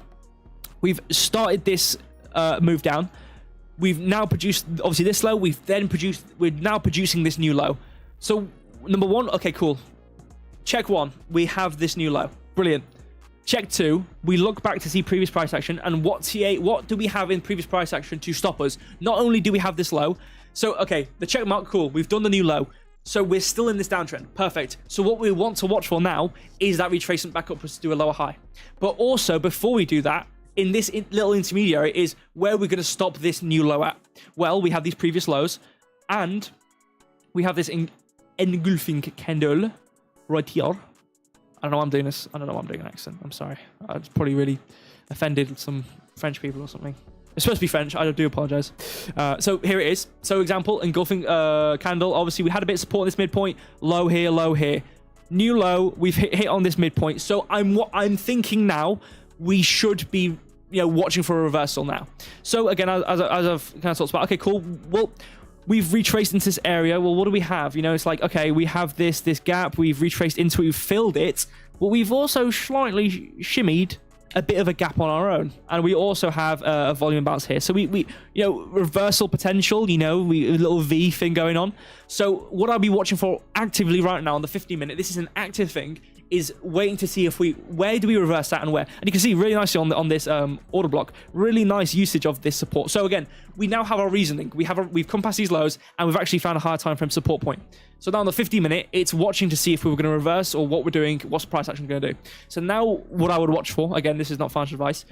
Speaker 1: We've started this move down. We've now produced obviously this low. We're now producing this new low. So number one, okay, cool. Check one, we have this new low. Brilliant. Check two, we look back to see previous price action and what do we have in previous price action to stop us? Not only do we have this low, so okay, the check mark, cool. We've done the new low. So we're still in this downtrend. Perfect. So what we want to watch for now is that retracement back upwards to do a lower high. But also, before we do that, in this little intermediary is where we're going to stop this new low at. Well, we have these previous lows, and we have this engulfing candle right here. I don't know why I'm doing this. I don't know why I'm doing an accent. I'm sorry. I probably really offended some French people or something. It's supposed to be French. I do apologize. So here it is. So example, engulfing candle. Obviously, we had a bit of support on this midpoint. Low here, low here. New low. We've hit on this midpoint. So I'm thinking now we should be, you know, watching for a reversal now. So again, as I've kind of talked about. Okay, cool. Well, we've retraced into this area. Well, what do we have? You know, it's like, okay, we have this gap. We've retraced into it. We've filled it. But we've also slightly shimmied a bit of a gap on our own, and we also have a volume bounce here. So we you know, reversal potential, you know, a little V thing going on. So what I'll be watching for actively right now on the 50-minute, this is an active thing, is waiting to see if where do we reverse that and where. And you can see really nicely on this order block, really nice usage of this support. So again, we now have our reasoning. We've come past these lows, and we've actually found a higher time frame support point. So now on the 50-minute, it's watching to see if we were going to reverse or what we're doing, what's the price action going to do. So now what I would watch for, again, this is not financial advice,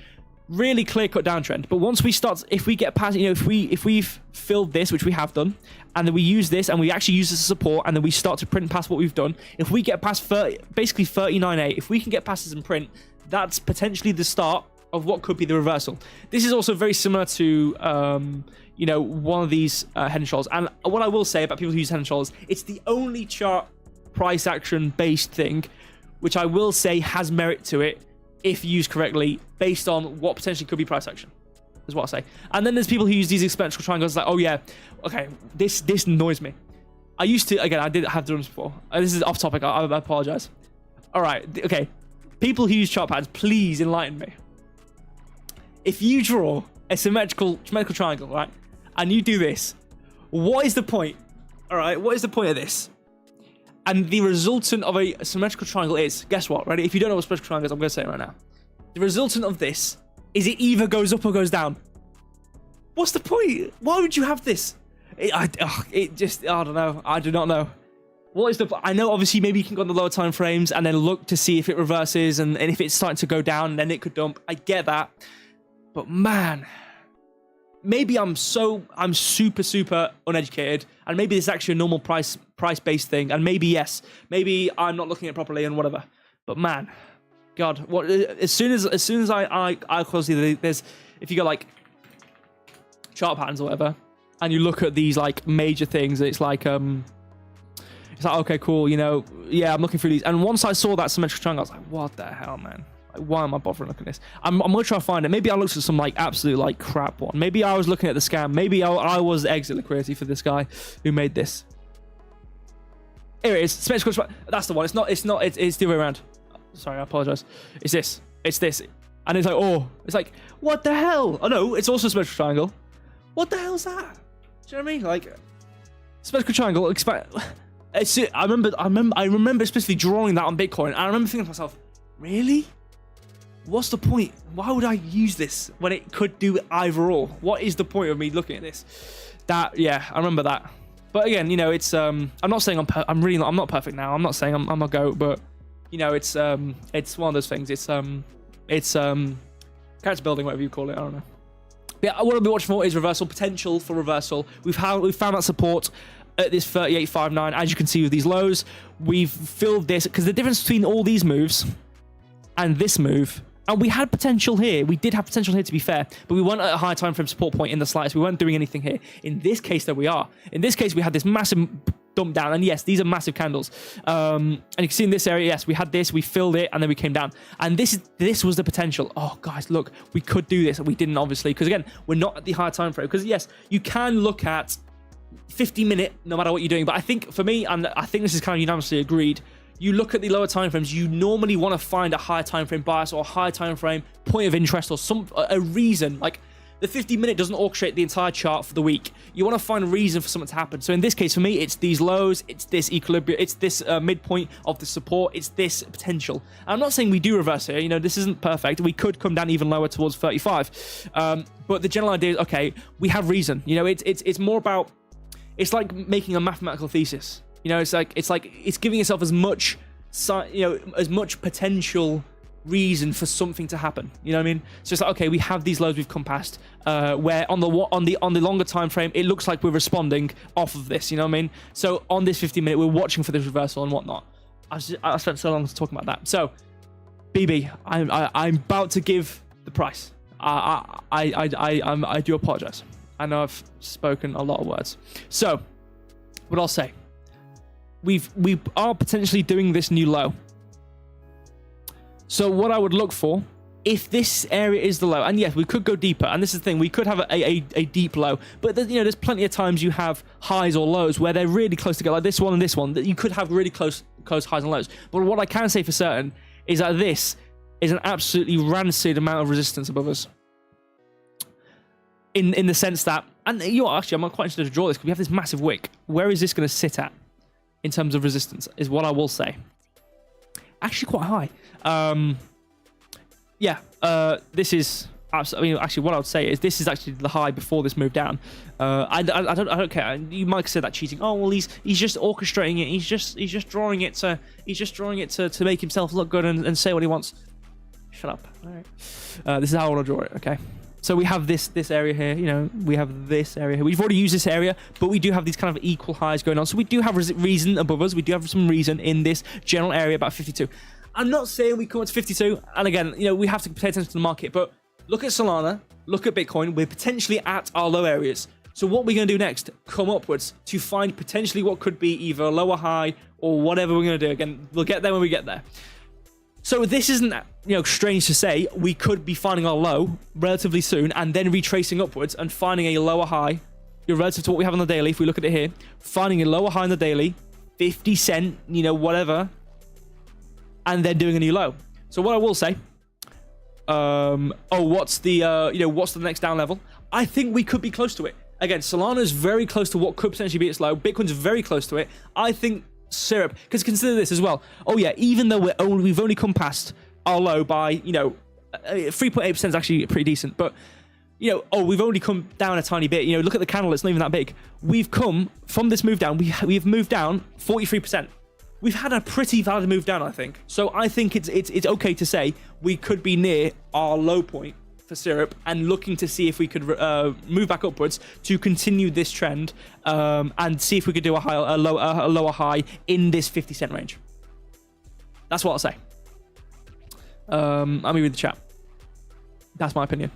Speaker 1: really clear-cut downtrend. But once we start, if we get past, you know, if we've filled this, which we have done, and then we use this, and we actually use this as support, and then we start to print past what we've done, if we get past basically 39.8, if we can get past this and print, that's potentially the start of what could be the reversal. This is also very similar to, you know, one of these head and shoulders. And what I will say about people who use head and shoulders, it's the only chart price action based thing, which I will say has merit to it if used correctly, based on what potentially could be price action, is what I say. And then there's people who use these exponential triangles like, oh yeah, okay, this annoys me. I used to, again, I did have done this before. This is off topic, I apologize. All right, okay. People who use chart patterns, please enlighten me. If you draw a symmetrical triangle, right, and you do this, what is the point? All right, what is the point of this? And the resultant of a symmetrical triangle is, guess what, ready? If you don't know what symmetrical triangle is, I'm going to say it right now. The resultant of this is it either goes up or goes down. What's the point? Why would you have this? I don't know. I do not know. What is the... I know, obviously, maybe you can go on the lower time frames and then look to see if it reverses and if it's starting to go down, then it could dump. I get that. But, man... Maybe I'm super uneducated, and maybe this is actually a normal price-based thing, and maybe, yes, maybe I'm not looking at it properly and whatever. But, man... God, what... As soon as I closely... There's... If you got, like... chart patterns or whatever, and you look at these, like, major things, it's like, it's like, okay, cool, you know, yeah, I'm looking through these. And once I saw that symmetrical triangle, I was like, what the hell, man? Like, why am I bothering looking at this? I'm gonna try to find it. Maybe I looked at some, like, absolute, like, crap one. Maybe I was looking at the scam. Maybe I was the exit liquidity for this guy who made this. Here it is. Symmetrical. That's the one. It's the other way around. Sorry, I apologize. It's this. And it's like, oh, it's like, what the hell? Oh, no, it's also a symmetrical triangle. What the hell's that? Do you know what I mean? Like, symmetrical triangle. I remember specifically drawing that on Bitcoin, and I remember thinking to myself, really? What's the point? Why would I use this when it could do either or? What is the point of me looking at this? That, yeah, I remember that. But again, you know, it's I'm not saying I'm not perfect now. I'm not saying I'm a goat, but you know, it's one of those things. It's character building, whatever you call it. I don't know. Yeah, what I'll be watching for is reversal, potential for reversal. We've found that support at this 38.59. As you can see with these lows, we've filled this, because the difference between all these moves and this move, and we had potential here. We did have potential here, to be fair, but we weren't at a high time frame support point in the slightest. We weren't doing anything here. In this case, though, we are. In this case, we had this massive dump down, and yes, these are massive candles. And you can see in this area, yes, we had this, we filled it, and then we came down. And this was the potential. Oh, guys, look, we could do this. We didn't, obviously, because again, we're not at the higher time frame. Because yes, you can look at 50-minute, no matter what you're doing. But I think for me, and I think this is kind of unanimously agreed, you look at the lower time frames, you normally want to find a higher time frame bias or a higher time frame point of interest or a reason. Like, the 50-minute doesn't orchestrate the entire chart for the week. You want to find a reason for something to happen. So in this case, for me, it's these lows, it's this equilibrium, it's this midpoint of the support, it's this potential. And I'm not saying we do reverse here. You know, this isn't perfect. We could come down even lower towards 35. But the general idea is, okay, we have reason. You know, it's more about, it's like making a mathematical thesis. You know, it's giving yourself as much, as much potential reason for something to happen. You know what I mean? So it's like, okay, we have these lows we've come past, where on the longer time frame, it looks like we're responding off of this. You know what I mean? So on this 50-minute, we're watching for this reversal and whatnot. I spent so long talking about that. So, BB, I'm about to give the price. I do apologize. I know I've spoken a lot of words. So, what I'll say, we are potentially doing this new low. So what I would look for, if this area is the low, and yes, we could go deeper, and this is the thing, we could have a deep low, but there's plenty of times you have highs or lows where they're really close together, like this one and this one, that you could have really close highs and lows. But what I can say for certain is that this is an absolutely rancid amount of resistance above us. In the sense that, and actually, I'm quite interested to draw this, because we have this massive wick. Where is this going to sit at in terms of resistance, is what I will say. Actually quite high. This is absolutely, actually what I would say is this is actually the high before this move down. I don't care. You might say that cheating. Oh well, he's just orchestrating it. He's just drawing it to make himself look good and say what he wants. Shut up. All right. This is how I want to draw it. Okay. So we have this area here, you know, we have this area here. We've already used this area, but we do have these kind of equal highs going on. So we do have reason above us. We do have some reason in this general area about 52. I'm not saying we come up to 52. And again, you know, we have to pay attention to the market, but look at Solana, look at Bitcoin. We're potentially at our low areas. So what we're going to do next, come upwards to find potentially what could be either a lower high or whatever we're going to do. Again, we'll get there when we get there. So this isn't, strange to say. We could be finding our low relatively soon and then retracing upwards and finding a lower high relative to what we have on the daily. If we look at it here, finding a lower high on the daily, 50 cent, whatever, and then doing a new low. So what I will say, what's the next down level? I think we could be close to it. Again, Solana is very close to what could potentially be its low. Bitcoin's very close to it. I think Syrup, because consider this as well. Oh yeah, even though we've only come past our low by 3.8% is actually pretty decent, but we've only come down a tiny bit. Look at the candle; it's not even that big. We've come from this move down. We've moved down 43%. We've had a pretty valid move down, I think. So I think it's okay to say we could be near our low point for Syrup and looking to see if we could move back upwards to continue this trend and see if we could do a lower high in this 50 cent range. That's what I'll say. Let me read the chat. That's my opinion.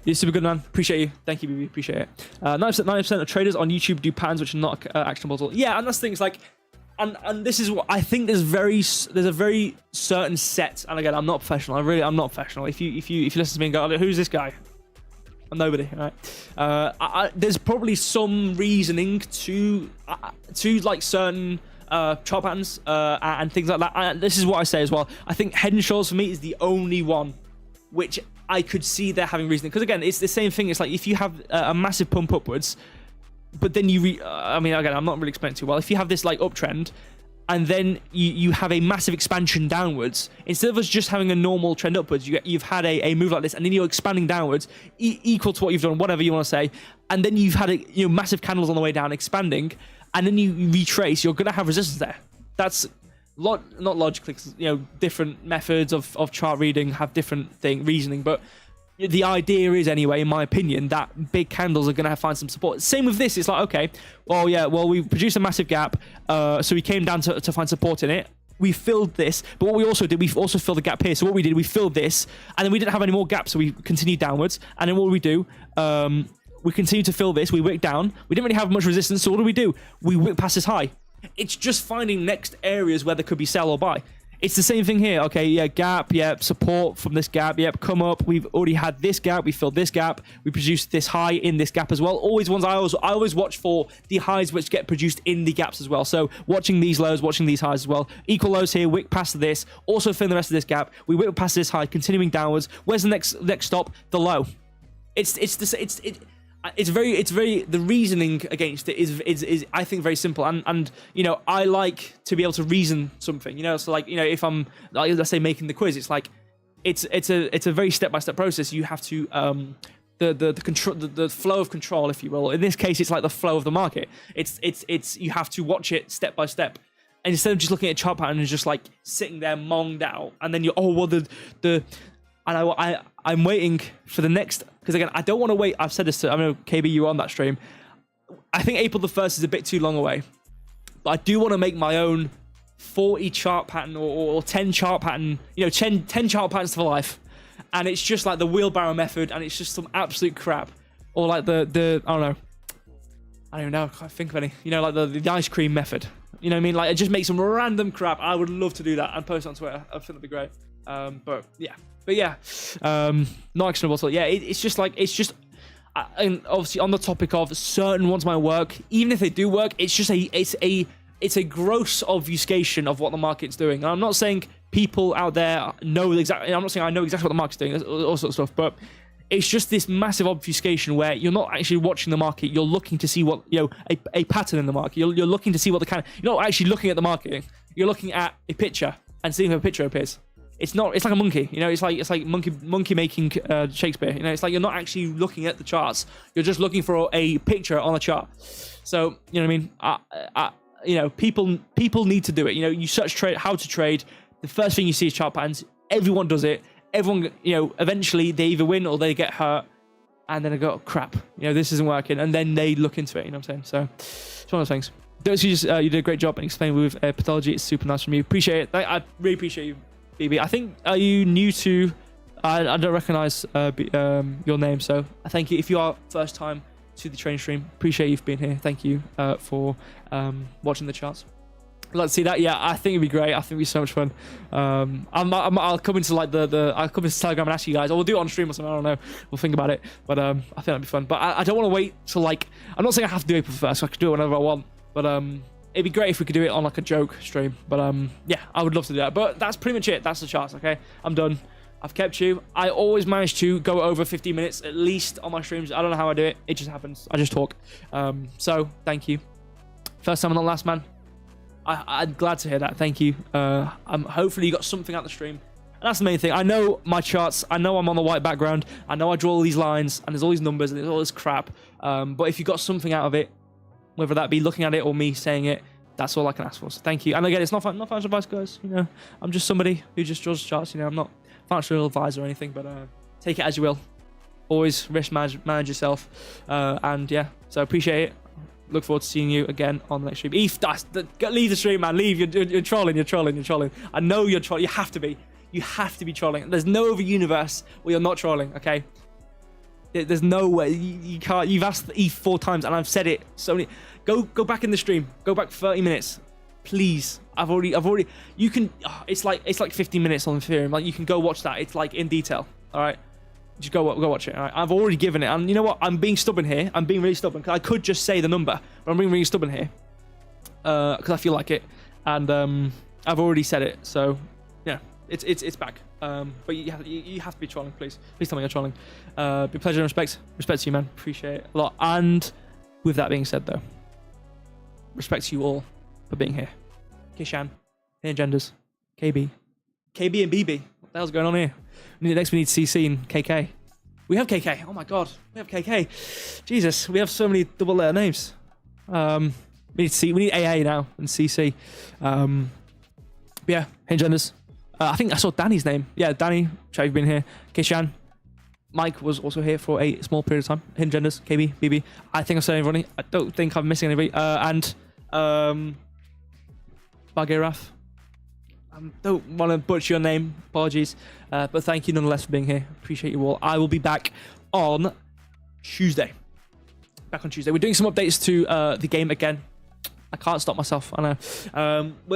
Speaker 1: You're super good, man. Appreciate you. Thank you, BB. Appreciate it. 90% of traders on YouTube do patterns which are not actionable. Yeah, and that's things like, and this is what I think. There's a very certain set. And again, I'm not professional. I'm not professional. If you listen to me and go, who's this guy? I'm nobody. All right. There's probably some reasoning to like certain chart patterns and things like that. This is what I say as well. I think Head and Shoulders for me is the only one which I could see there having reasoning, because again, it's the same thing. It's like if you have a massive pump upwards, but then again, I'm not really explaining too well. If you have this like uptrend, and then you have a massive expansion downwards, instead of us just having a normal trend upwards, you've had a move like this, and then you're expanding downwards, equal to what you've done, whatever you want to say, and then you've had massive candles on the way down, expanding, and then you retrace. You're gonna have resistance there. That's not logically, different methods of chart reading have different reasoning, but the idea is, anyway, in my opinion, that big candles are going to find some support. Same with this. It's like, okay, we produced a massive gap, so we came down to find support in it. We filled this, but what we also did, we also filled the gap here. So what we did, we filled this, and then we didn't have any more gaps, so we continued downwards. And then what we do? We continued to fill this. We wicked down. We didn't really have much resistance, so what do? We wick past this high. It's just finding next areas where there could be sell or buy. It's the same thing here. Okay, yeah, gap, yeah, support from this gap, yep, come up. We've already had this gap, we filled this gap, we produced this high in this gap as well. Always ones I always watch for the highs which get produced in the gaps as well. So watching these lows, watching these highs as well. Equal lows here, wick past this, also filling the rest of this gap. We wick past this high, continuing downwards. Where's the next stop? The low. It's very the reasoning against it is I think very simple, and I like to be able to reason something, so like if I'm like, let's say, making the quiz, it's like it's a very step-by-step process. You have to the control, the flow of control, if you will. In this case, it's like the flow of the market. It's you have to watch it step by step, and instead of just looking at a chart pattern and just like sitting there monged out, and then I'm waiting for the next, because again, I don't want to wait. I've said this to, I know KB, you were on that stream. I think April the 1st is a bit too long away, but I do want to make my own 40 chart pattern or 10 chart pattern, 10 chart patterns for life. And it's just like the wheelbarrow method, and it's just some absolute crap. Or like I don't know. I don't even know. I can't think of any. Like the ice cream method. You know what I mean? Like, it just makes some random crap. I would love to do that and post it on Twitter. I think that'd be great. But yeah, not actionable. So yeah, it's just, and obviously on the topic of certain ones might work, even if they do work, it's just it's a gross obfuscation of what the market's doing. And I'm not saying people out there know exactly. I'm not saying I know exactly what the market's doing, all sorts of stuff, but it's just this massive obfuscation where you're not actually watching the market. You're looking to see what a pattern in the market. You're looking to see what you're not actually looking at the market. You're looking at a picture and seeing if a picture appears. It's like a monkey, it's like monkey making Shakespeare. It's like you're not actually looking at the charts. You're just looking for a picture on a chart. So you know what I mean. People need to do it. You search how to trade. The first thing you see is chart patterns. Everyone does it. Everyone, eventually they either win or they get hurt, and then they go, oh, crap, this isn't working, and then they look into it. You know what I'm saying? So it's one of those things. You did a great job in explaining with pathology. It's super nice from you. Appreciate it. I really appreciate you, BB. I think, are you new to I don't recognize your name, so thank you. If you are first time to the training stream, appreciate you for being here. Thank you for watching the charts. Let's see that. Yeah, I think it'd be great. I think it'd be so much fun. I'll come into like I'll come into Telegram and ask you guys, or we'll do it on stream or something. I don't know. We'll think about it. But I think that'd be fun. But I don't want to wait till like. I'm not saying I have to do April 1st. So I could do it whenever I want. But it'd be great if we could do it on like a joke stream. But yeah, I would love to do that. But that's pretty much it. That's the charts. Okay, I'm done. I've kept you. I always manage to go over 15 minutes at least on my streams. I don't know how I do it. It just happens. I just talk. So thank you. First time, not last, man. I'm glad to hear that. Thank you. Hopefully you got something out the stream. And that's the main thing. I know my charts. I know I'm on the white background. I know I draw all these lines and there's all these numbers and there's all this crap. But if you got something out of it, whether that be looking at it or me saying it, that's all I can ask for. So thank you. And again, it's not financial advice, guys. You know, I'm just somebody who just draws charts. You know, I'm not a financial advisor or anything, but take it as you will. Always risk manage yourself. And yeah, so appreciate it. Look forward to seeing you again on the next stream. ETH, leave the stream, man. Leave. You're trolling. You're trolling. I know you're trolling. You have to be. You have to be trolling. There's no other universe where you're not trolling. Okay. There's no way. You can't. You've asked ETH 4 times, and I've said it so many. Go back in the stream. Go back 30 minutes, please. I've already. You can. It's like 15 minutes on Ethereum. Like you can go watch that. It's like in detail. All right. Just go watch it. All right? I've already given it. And you know what? I'm being stubborn here. I'm being really stubborn. Because I could just say the number. But I'm being really stubborn here. Because I feel like it. And I've already said it. So, yeah. It's back. But you have to be trolling, please. Please tell me you're trolling. Be pleasure and respect. Respect to you, man. Appreciate it a lot. And with that being said, though. Respect to you all for being here. Kishan. Hidden Genders. KB. KB and BB. What the hell's going on here? Next we need CC and KK. We have KK. Oh my god. We have KK. Jesus. We have so many double letter names. We need AA now and CC. Yeah. Hey genders. I think I saw Danny's name. Yeah, Danny. Sure you've been here. Kishan. Mike was also here for a small period of time. Hidden Genders. KB. BB. I think I've said everybody. I don't think I'm missing anybody. And Bagheerath. I don't want to butcher your name, apologies, but thank you nonetheless for being here. Appreciate you all. I will be back on Tuesday. We're doing some updates to the game again. I can't stop myself. I know.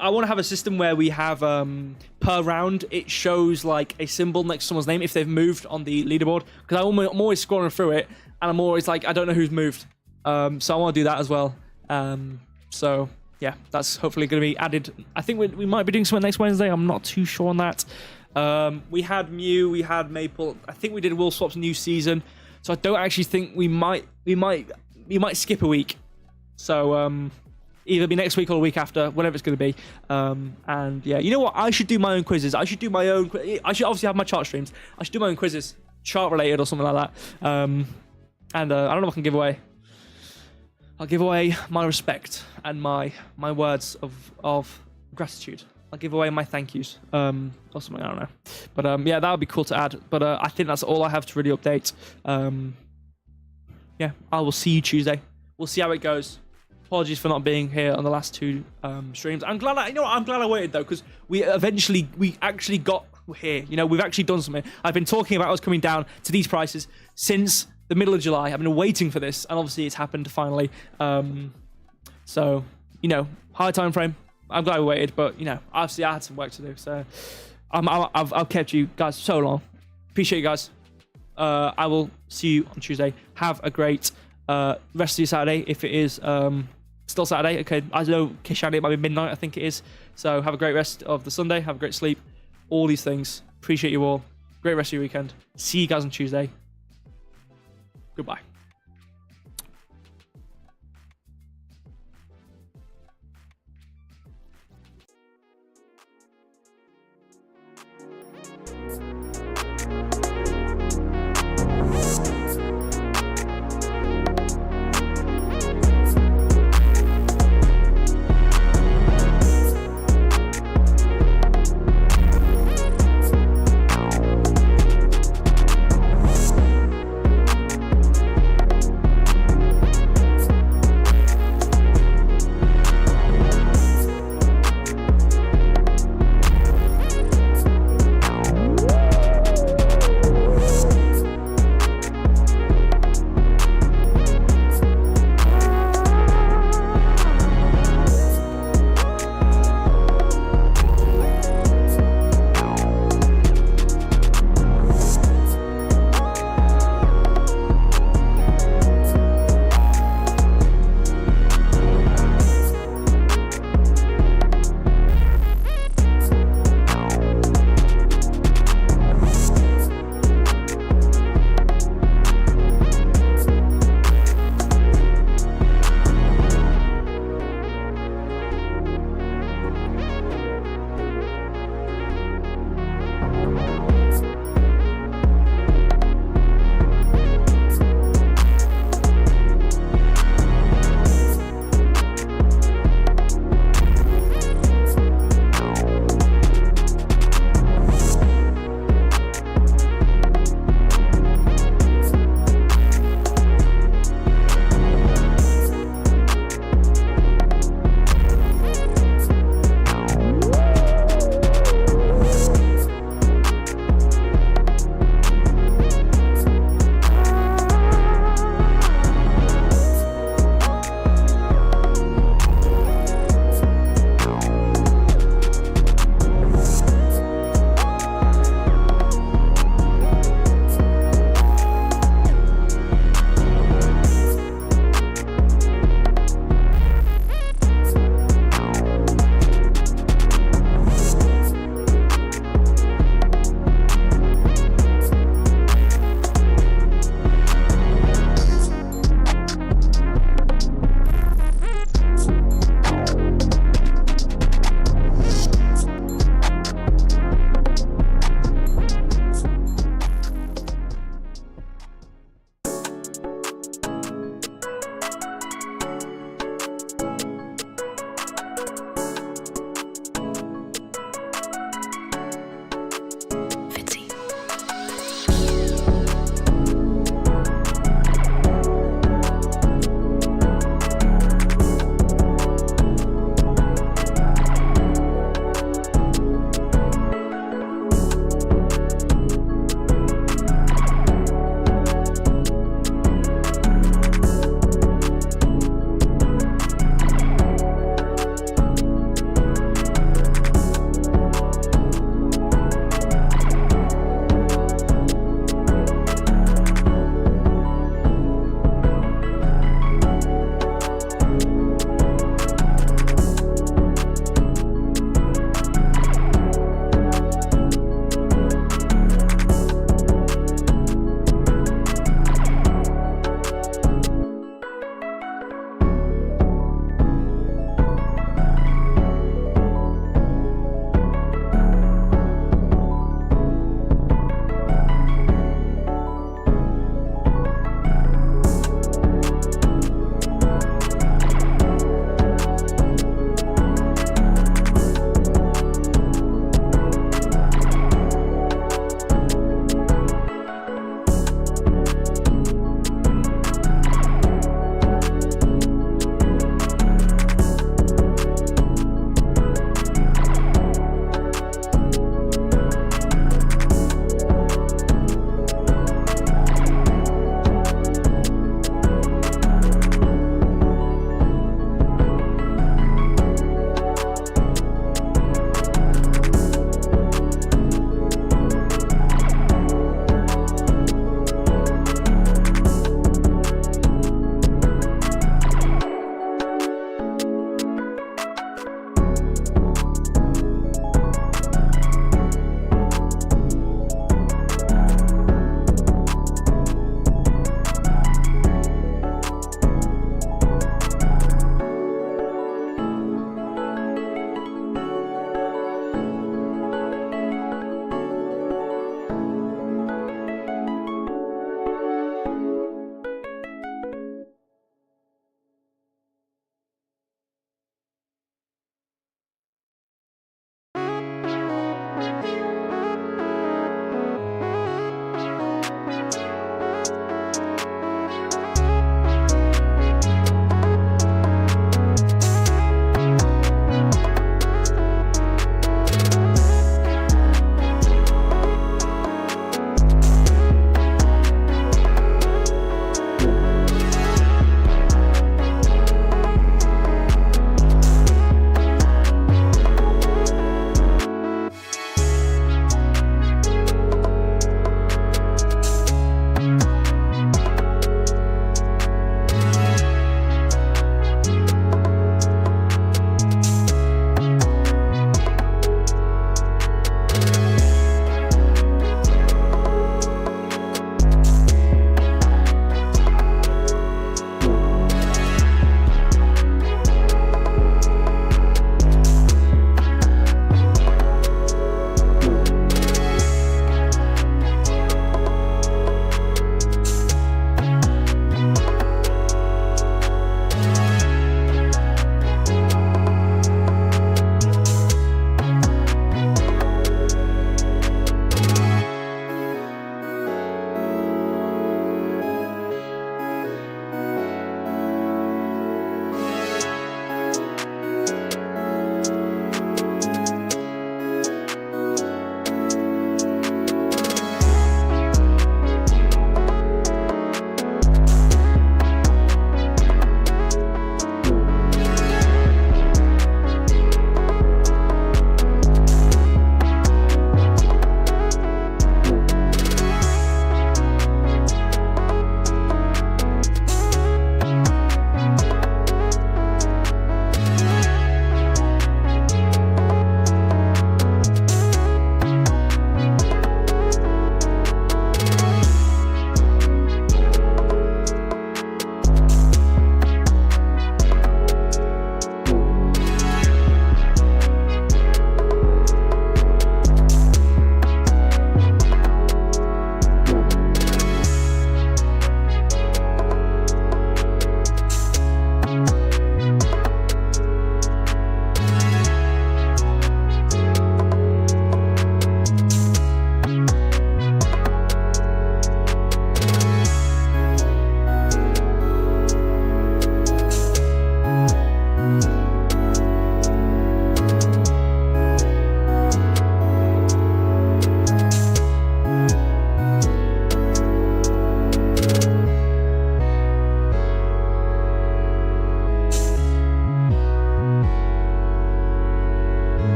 Speaker 1: I want to have a system where we have per round it shows like a symbol next to someone's name if they've moved on the leaderboard. Because I'm always scrolling through it and I'm always like I don't know who's moved. So I want to do that as well. So. Yeah, that's hopefully going to be added. I think we might be doing something next Wednesday. I'm not too sure on that. We had Mew, we had Maple. I think we did Will Swap's new season. So I don't actually think we might skip a week. So either be next week or the week after, whatever it's going to be. And yeah, you know what? I should do my own quizzes. I should obviously have my chart streams. I should do my own quizzes, chart related or something like that. And I don't know what I can give away. I'll give away my respect and my words of gratitude. I'll give away my thank yous or something, I don't know. But yeah, that would be cool to add. But I think that's all I have to really update. Yeah, I will see you Tuesday. We'll see how it goes. Apologies for not being here on the last 2 streams. I'm glad I waited though, because we actually got here. You know, we've actually done something. I've been talking about us coming down to these prices since the middle of July. I've been waiting for this, and obviously it's happened finally. So, you know, high time frame. I'm glad we waited, but you know, obviously I had some work to do. So, I've kept you guys so long. Appreciate you guys. I will see you on Tuesday. Have a great rest of your Saturday, if it is still Saturday. Okay, I know Kishan, it might be midnight, I think it is. So have a great rest of the Sunday. Have a great sleep. All these things. Appreciate you all. Great rest of your weekend. See you guys on Tuesday. Goodbye.